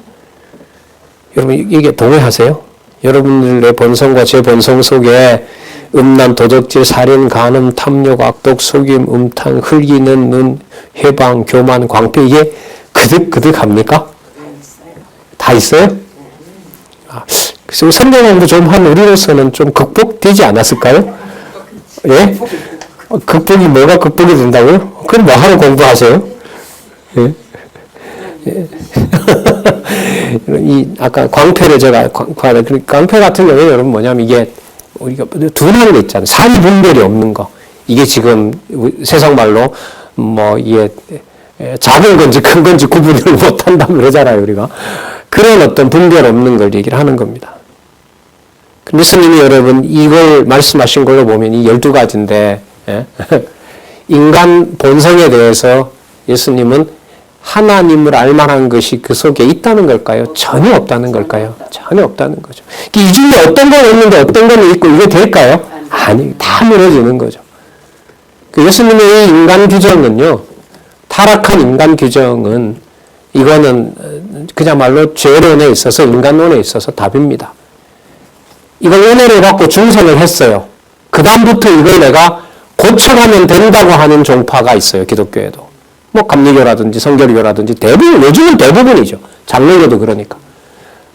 여러분 이게 동의하세요? 여러분들의 본성과 제 본성 속에 음란, 도적질, 살인, 간음, 탐욕, 악독, 속임, 음탕, 흘기는 눈, 회방, 교만, 광패 이게 그득합니까? 다 있어요? 그래서 성경 공부 좀 한 우리로서는 좀 극복되지 않았을까요? 예? 뭐가 극복이 된다고요? 그럼 뭐 하러 공부하세요? 예? 아까 광패를 광패 같은 경우에 여러분 뭐냐면 이게 우리가 둔한 거 있잖아요. 사리 분별이 없는 거. 이게 지금 세상 말로 이게 작은 건지 큰 건지 구분을 못 한다고 그러잖아요, 우리가. 그런 어떤 분별 없는 걸 얘기를 하는 겁니다. 예수님이 여러분 이걸 말씀하신 걸로 보면 이 12가지인데, 예? 인간 본성에 대해서 예수님은 하나님을 알만한 것이 그 속에 있다는 걸까요? 전혀 없다는 걸까요? 전혀 없다는 거죠. 이 중에 어떤 건 있는데 어떤 건 있고 이게 될까요? 아니, 다 무너지는 거죠. 예수님의 이 인간 규정은요, 타락한 인간 규정은 이거는 그야말로 죄론에 있어서 인간론에 있어서 답입니다. 이걸 은혜를 받고 중생을 했어요. 그 다음부터 이걸 내가 고쳐가면 된다고 하는 종파가 있어요. 기독교에도. 감리교라든지 성결교라든지 요즘은 대부분이죠. 장로교도 그러니까.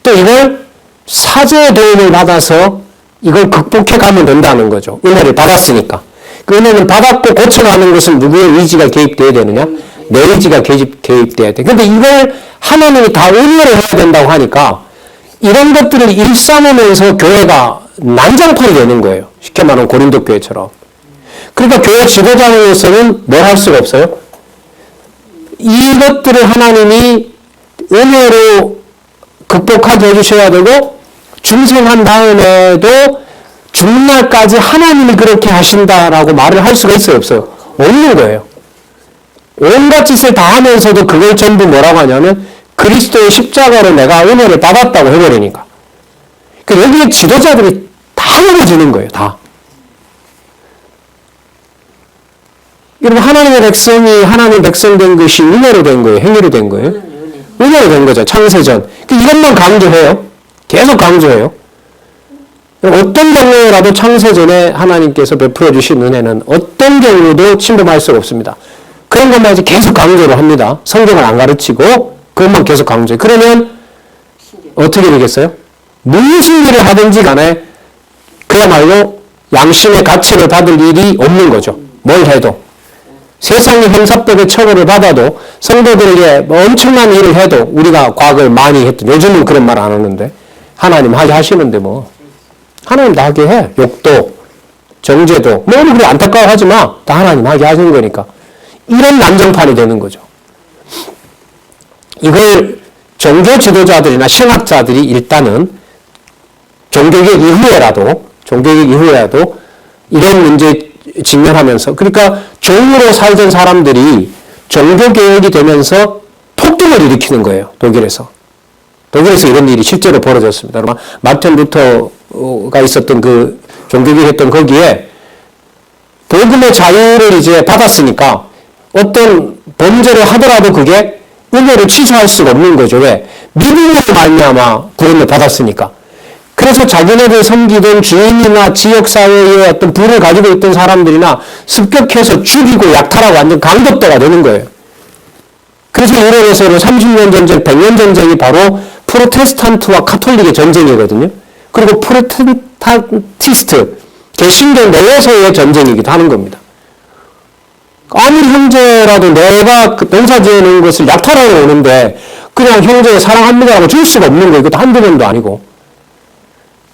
또 이걸 사제의 도움을 받아서 이걸 극복해가면 된다는 거죠. 은혜를 받았으니까. 그 은혜를 받았고 고쳐가는 것은 누구의 의지가 개입돼야 되느냐? 내 의지가 개입돼야 돼. 근데 이걸 하나님이 다 은혜를 해야 된다고 하니까 이런 것들을 일삼으면서 교회가 난장판이 되는 거예요. 쉽게 말하면 고린도 교회처럼. 그러니까 교회 지도자로서는 뭘 할 수가 없어요? 이것들을 하나님이 은혜로 극복하게 해주셔야 되고 중생한 다음에도 죽는 날까지 하나님이 그렇게 하신다라고 말을 할 수가 있어요? 없어요? 없는 거예요. 온갖 짓을 다 하면서도 그걸 전부 뭐라고 하냐면 그리스도의 십자가로 내가 은혜를 받았다고 해버리니까. 그러니까 여기에 지도자들이 다 넘어지는 거예요. 다. 여러분 하나님의 백성이 하나님의 백성 된 것이 은혜로 된 거예요? 행위로 된 거예요? 은혜로 된 거죠. 창세전. 이것만 강조해요. 계속 강조해요. 어떤 경우라도 창세전에 하나님께서 베풀어 주신 은혜는 어떤 경우도 침범할 수가 없습니다. 그런 것만 이제 계속 강조를 합니다. 성경을 안 가르치고 그것만 계속 강조해요. 그러면 어떻게 되겠어요? 무슨 일을 하든지 간에 그야말로 양심의 가치를 받을 일이 없는 거죠. 뭘 해도. 세상의 형사법의 처벌을 받아도 성도들에게 뭐 엄청난 일을 해도 우리가 과거에 많이 했던 요즘은 그런 말 안 하는데 하나님 하게 하시는데 뭐 하나님 다 하게 해. 욕도 정죄도 뭐 우리 안타까워하지 마. 다 하나님 하게 하시는 거니까 이런 난정판이 되는 거죠. 이걸 종교 지도자들이나 신학자들이 일단은 종교개혁 이후에라도 이런 문제에 직면하면서 그러니까 종으로 살던 사람들이 종교개혁이 되면서 폭동을 일으키는 거예요. 독일에서 이런 일이 실제로 벌어졌습니다. 마틴 루터가 있었던 그 종교개혁했던 거기에 복음의 자유를 이제 받았으니까 어떤 범죄를 하더라도 그게 은혜를 취소할 수가 없는 거죠. 왜? 믿음으로 말미암아 구원을 받았으니까. 그래서 자기네들 섬기던 주인이나 지역사회의 어떤 부를 가지고 있던 사람들이나 습격해서 죽이고 약탈하고 완전 강도도가 되는 거예요. 그래서 유럽에서는 30년 전쟁, 100년 전쟁이 바로 프로테스탄트와 카톨릭의 전쟁이거든요. 그리고 프로테스탄티스트, 개신교 내에서의 전쟁이기도 하는 겁니다. 아무리 형제라도 내가 농사 지어놓은 것을 약탈하러 오는데 그냥 형제 사랑합니다라고 줄 수가 없는 거예요. 이것도 한두 번도 아니고.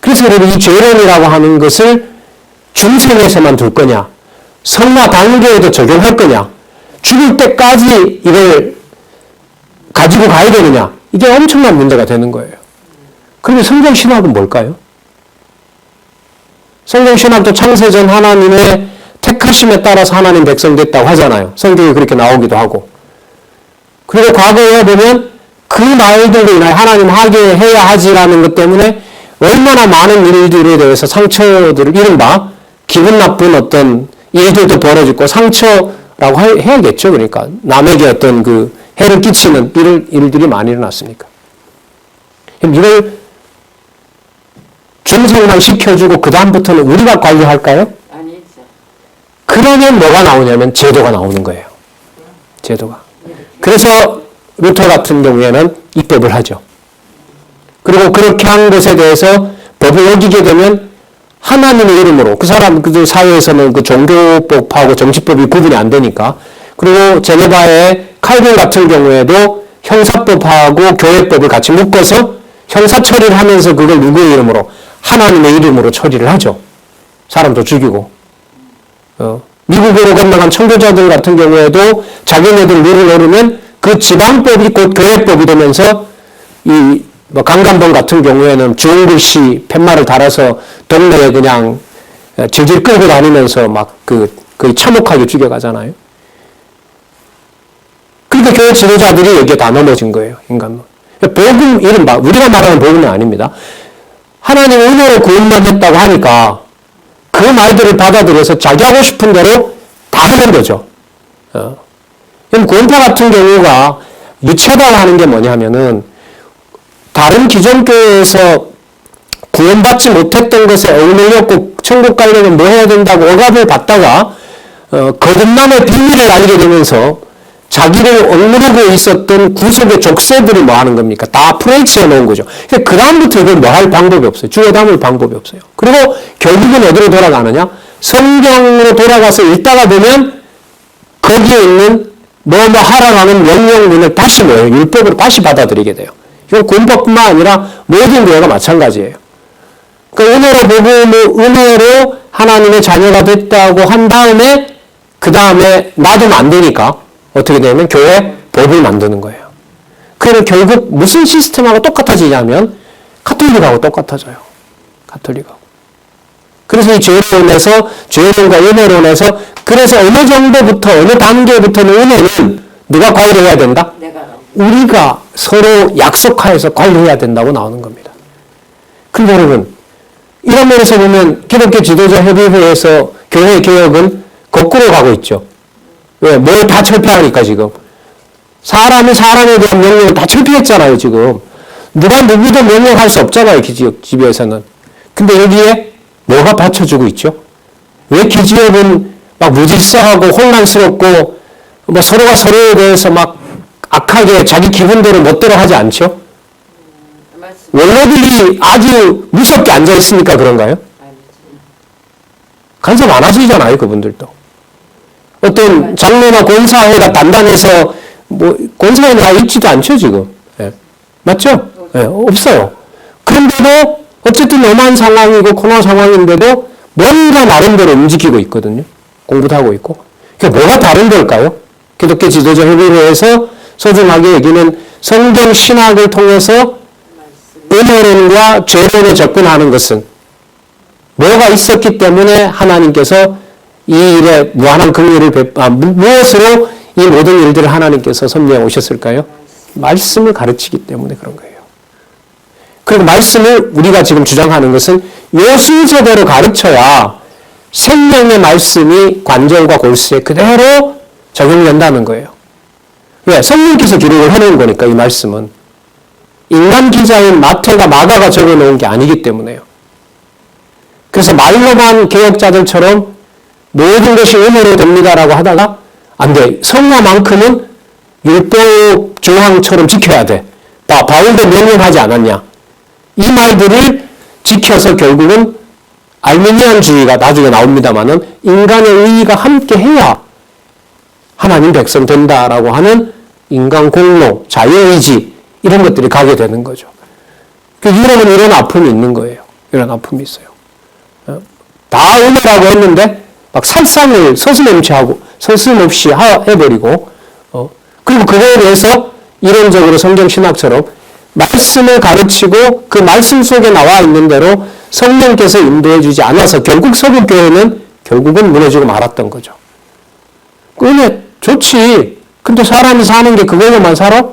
그래서 여러분 이 죄론이라고 하는 것을 중생에서만 둘 거냐, 성화 단계에도 적용할 거냐, 죽을 때까지 이걸 가지고 가야 되느냐, 이게 엄청난 문제가 되는 거예요. 그런데 성경신학은 뭘까요? 성경신학도 창세전 하나님의 택하심에 따라서 하나님 백성 됐다고 하잖아요. 성경이 그렇게 나오기도 하고. 그리고 과거에 보면 그 말들로 인하여 하나님 하게 해야 하지라는 것 때문에 얼마나 많은 일들에 대해서 상처들을 이른바 기분 나쁜 어떤 일들도 벌어지고 상처라고 해야겠죠. 그러니까 남에게 어떤 그 해를 끼치는 일들이 많이 일어났으니까. 이걸 중생만 시켜주고 그 다음부터는 우리가 관리할까요? 아니죠. 그러면 뭐가 나오냐면 제도가 나오는 거예요. 제도가. 그래서 루터 같은 경우에는 입법을 하죠. 그리고 그렇게 한 것에 대해서 법을 어기게 되면 하나님의 이름으로 그 사람들 사회에서는 그 종교법하고 정치법이 구분이 안 되니까 그리고 제네바의 칼빈 같은 경우에도 형사법하고 교회법을 같이 묶어서 형사 처리를 하면서 그걸 누구의 이름으로? 하나님의 이름으로 처리를 하죠. 사람도 죽이고. 미국으로 건너간 청교자들 같은 경우에도 자기네들 룰을 오르면 그 지방법이 곧 교회법이 되면서 뭐 강간범 같은 경우에는 좋은 글씨 팻말을 달아서 동네에 그냥 질질 끌고 다니면서 막 거의 참혹하게 죽여가잖아요. 그러니까 교회 지도자들이 여기에 다 넘어진 거예요. 인간은. 복음 이른바 우리가 말하는 복음은 아닙니다. 하나님 은혜로 구원만 했다고 하니까 그 말들을 받아들여서 자기 하고 싶은 대로 다 하는 거죠. 그럼 구원파 같은 경우가 유체화하는 게 뭐냐면은 다른 기존 교회에서 구원받지 못했던 것에 억눌렸고 천국 가려면 뭐 해야 된다고 억압을 받다가 거듭남의 비밀을 알게 되면서 자기를 억누르고 있었던 구속의 족쇄들이 뭐 하는 겁니까? 다 풀어헤쳐 놓은 거죠. 그 다음부터 이걸 뭐 할 방법이 없어요. 주워 담을 방법이 없어요. 그리고 결국은 어디로 돌아가느냐? 성경으로 돌아가서 읽다가 보면 거기에 있는 뭐 하라는 명령문을 다시 뭐예요? 율법으로 다시 받아들이게 돼요. 이건 구원법뿐만 아니라 모든 교회가 마찬가지예요. 그러니까 은혜로 하나님의 자녀가 됐다고 한 다음에 그 다음에 놔두면 안 되니까 어떻게 되냐면 교회 법을 만드는 거예요. 그러면 결국 무슨 시스템하고 똑같아지냐면 가톨릭하고 똑같아져요. 가톨릭하고. 그래서 이 죄론과 은혜론에서 그래서 어느 정도부터 어느 단계부터는 은혜는 누가 관리해야 된다? 우리가 서로 약속하여서 관리해야 된다고 나오는 겁니다. 그런데 여러분 이런 면에서 보면 기독교 지도자 협의회에서 교회 개혁은 거꾸로 가고 있죠. 왜? 뭘 다 철폐하니까 지금. 사람이 사람에 대한 명령을 다 철폐했잖아요, 지금. 누가 누구도 명령할 수 없잖아요, 기지협에서는. 근데 여기에 뭐가 받쳐주고 있죠? 왜 기지협은 막 무질서하고 혼란스럽고 뭐 서로가 서로에 대해서 막 악하게 자기 기분대로 멋대로 하지 않죠? 원로들이 아주 무섭게 앉아있으니까 그런가요? 간섭 안 하시잖아요, 그분들도. 어떤 장로나 권사회가 단단해서 뭐 권사회는 다 있지도 않죠, 지금. 네. 맞죠? 네, 없어요. 그런데도 어쨌든 엄한 상황이고 코로나 상황인데도 뭔가 나름대로 움직이고 있거든요. 공부도 하고 있고. 그게 뭐가 다른 걸까요? 기독교 지도자 협의회에서 소중하게 여기는 성경 신학을 통해서 은혜론과 죄론에 접근하는 것은 뭐가 있었기 때문에 하나님께서 이 일에 무한한 긍휼을 무엇으로 이 모든 일들을 하나님께서 섭리해 오셨을까요? 말씀을 가르치기 때문에 그런 거예요. 그리고 말씀을 우리가 지금 주장하는 것은 요 순서대로 가르쳐야 생명의 말씀이 관절과 골수에 그대로 적용된다는 거예요. 왜? 성령께서 기록을 해놓은 거니까 이 말씀은. 인간 기자인 마태가 마가가 적어놓은 게 아니기 때문에요. 그래서 말로만 개혁자들처럼 모든 것이 은혜로 됩니다라고 하다가 안 돼. 성화만큼은 율법 조항처럼 지켜야 돼. 바울도 명령하지 않았냐. 이 말들을 지켜서 결국은 알미니안주의가 나중에 나옵니다마는 인간의 의의가 함께 해야 하나님 백성 된다라고 하는 인간 공로, 자유의지 이런 것들이 가게 되는 거죠. 유럽은 이런 아픔이 있는 거예요. 이런 아픔이 있어요. 다 은혜라고 했는데 막 살상을 서슴없이 해버리고 그리고 그거에 대해서 이론적으로 성경신학처럼 말씀을 가르치고 그 말씀 속에 나와 있는 대로 성령께서 인도해 주지 않아서 결국 서구교회는 결국은 무너지고 말았던 거죠. 은혜 좋지. 근데 사람이 사는 게 그걸로만 살아?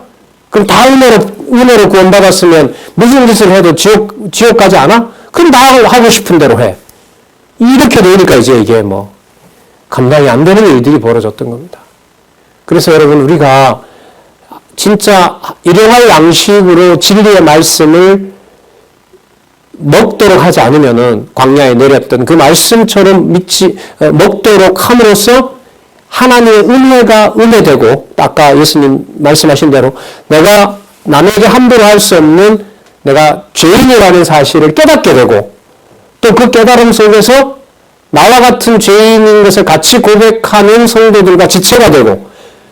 그럼 다 은혜로 구원받았으면 무슨 짓을 해도 지옥 가지 않아? 그럼 나 하고 싶은 대로 해. 이렇게 되니까 이제 이게 뭐 감당이 안 되는 일들이 벌어졌던 겁니다. 그래서 여러분 우리가 진짜 일용할 양식으로 진리의 말씀을 먹도록 하지 않으면은 광야에 내렸던 그 말씀처럼 먹도록 함으로써 하나님의 은혜가 은혜되고 아까 예수님 말씀하신 대로 내가 남에게 함부로 할 수 없는 내가 죄인이라는 사실을 깨닫게 되고 또 그 깨달음 속에서 나와 같은 죄인인 것을 같이 고백하는 성도들과 지체가 되고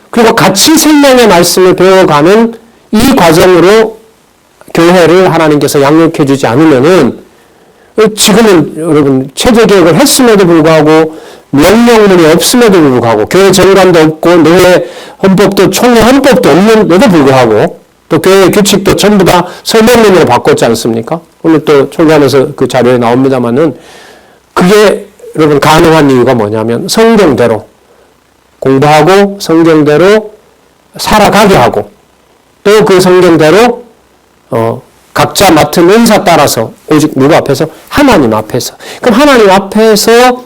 그리고 같이 생명의 말씀을 배워가는 이 과정으로 교회를 하나님께서 양육해 주지 않으면은 지금은 여러분 체제개혁을 했음에도 불구하고 명령문이 없음에도 불구하고 교회 정관도 없고 노예 헌법도 총회 헌법도 없는데도 불구하고 또 교회 규칙도 전부 다 서명문으로 바꿨지 않습니까? 오늘 또 총회하면서 그 자료에 나옵니다만은 그게 여러분 가능한 이유가 뭐냐면 성경대로 공부하고 성경대로 살아가게 하고 또 그 성경대로 각자 맡은 은사 따라서 오직 누구 앞에서? 하나님 앞에서. 그럼 하나님 앞에서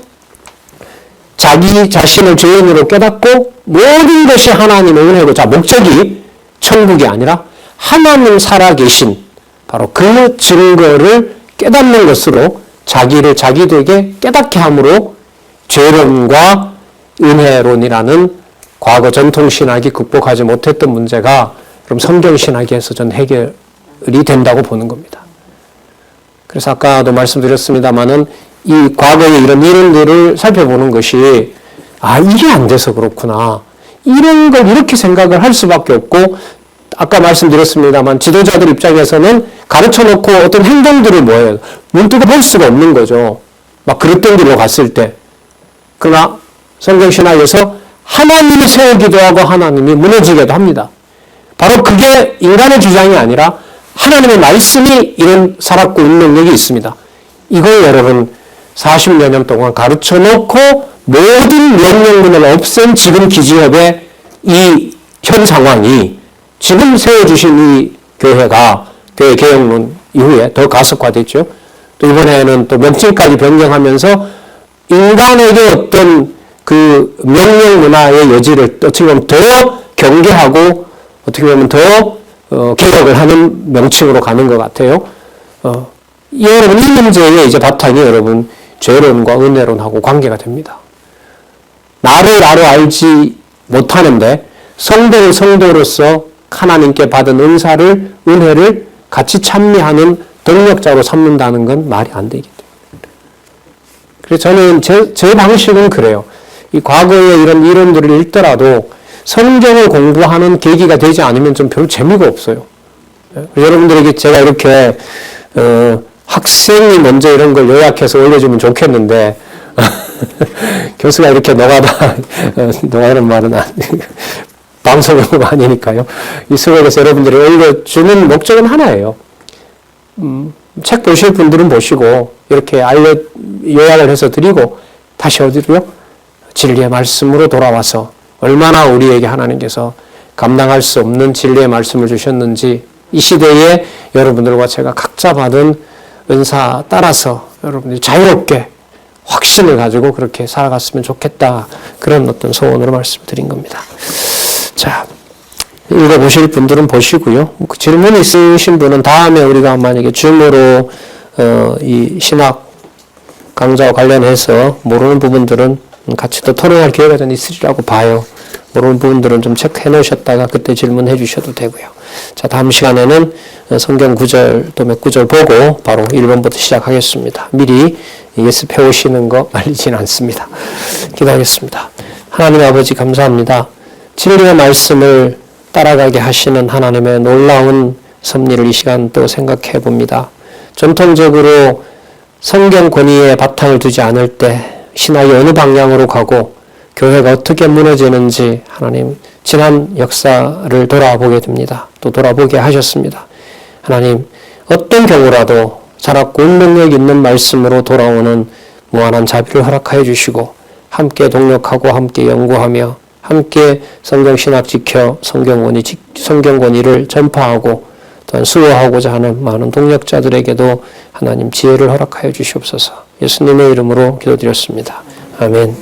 자기 자신을 죄인으로 깨닫고 모든 것이 하나님의 은혜고 자 목적이 천국이 아니라 하나님 살아계신 바로 그 증거를 깨닫는 것으로 자기를 자기에게 깨닫게 함으로 죄론과 은혜론이라는 과거 전통신학이 극복하지 못했던 문제가 그럼 성경신학에서 전 해결이 된다고 보는 겁니다. 그래서 아까도 말씀드렸습니다마는 이 과거의 이런 이론들을 살펴보는 것이 이게 안 돼서 그렇구나. 이런 걸 이렇게 생각을 할 수밖에 없고 아까 말씀드렸습니다만 지도자들 입장에서는 가르쳐 놓고 어떤 행동들을 뭐예요? 문득 볼 수가 없는 거죠. 막 그릇된 길로 갔을 때. 그러나 성경신학에서 하나님이 세우기도 하고 하나님이 무너지기도 합니다. 바로 그게 인간의 주장이 아니라 하나님의 말씀이 이런 살았고 운명력이 있습니다. 이걸 여러분 40여 년 동안 가르쳐 놓고 모든 명령문을 없앤 지금 기지협의 이 현 상황이 지금 세워주신 이 교회가 교회 개혁론 이후에 더 가속화됐죠. 또 이번에는 또 명칭까지 변경하면서 인간에게 어떤 그 명령 문화의 여지를 어떻게 보면 더 경계하고 어떻게 보면 더 개혁을 하는 명칭으로 가는 것 같아요. 여러분 이 문제의 이제 바탕이 여러분 죄론과 은혜론하고 관계가 됩니다. 나를 나로 알지 못하는데 성도를 성도로서 하나님께 받은 은사를 은혜를 같이 찬미하는 동력자로 삼는다는 건 말이 안 되기 때문에. 그래서 저는 제 방식은 그래요. 이 과거의 이런 이론들을 읽더라도 성경을 공부하는 계기가 되지 않으면 좀 별로 재미가 없어요. 여러분들에게 제가 이렇게 학생이 먼저 이런 걸 요약해서 올려주면 좋겠는데 교수가 이렇게 노가는 말은 방송용어가 아니니까요. 이 수업에서 여러분들이 올려주는 목적은 하나예요. 책 보실 분들은 보시고 이렇게 요약을 해서 드리고 다시 어디로요? 진리의 말씀으로 돌아와서 얼마나 우리에게 하나님께서 감당할 수 없는 진리의 말씀을 주셨는지 이 시대에 여러분들과 제가 각자 받은 은사 따라서 여러분들이 자유롭게 확신을 가지고 그렇게 살아갔으면 좋겠다. 그런 어떤 소원으로 말씀드린 겁니다. 자, 읽어보실 분들은 보시고요. 질문 있으신 분은 다음에 우리가 만약에 줌으로 이 신학 강좌와 관련해서 모르는 부분들은 같이 또 토론할 기회가 좀 있으리라고 봐요. 모르는 부분들은 좀 체크해 놓으셨다가 그때 질문해 주셔도 되고요. 자, 다음 시간에는 성경 구절 또 몇 구절 보고 바로 1번부터 시작하겠습니다. 미리 예습해 오시는 거 말리진 않습니다. 기도하겠습니다. 하나님 아버지 감사합니다. 진리의 말씀을 따라가게 하시는 하나님의 놀라운 섭리를 이 시간 또 생각해 봅니다. 전통적으로 성경 권위에 바탕을 두지 않을 때 신학이 어느 방향으로 가고 교회가 어떻게 무너지는지 하나님 지난 역사를 돌아보게 됩니다. 또 돌아보게 하셨습니다. 하나님 어떤 경우라도 자랐고 운명력 있는 말씀으로 돌아오는 무한한 자비를 허락하여 주시고 함께 동력하고 함께 연구하며 함께 성경신학 지켜 성경 권위를 전파하고 또한 수호하고자 하는 많은 동력자들에게도 하나님 지혜를 허락하여 주시옵소서. 예수님의 이름으로 기도드렸습니다. 아멘.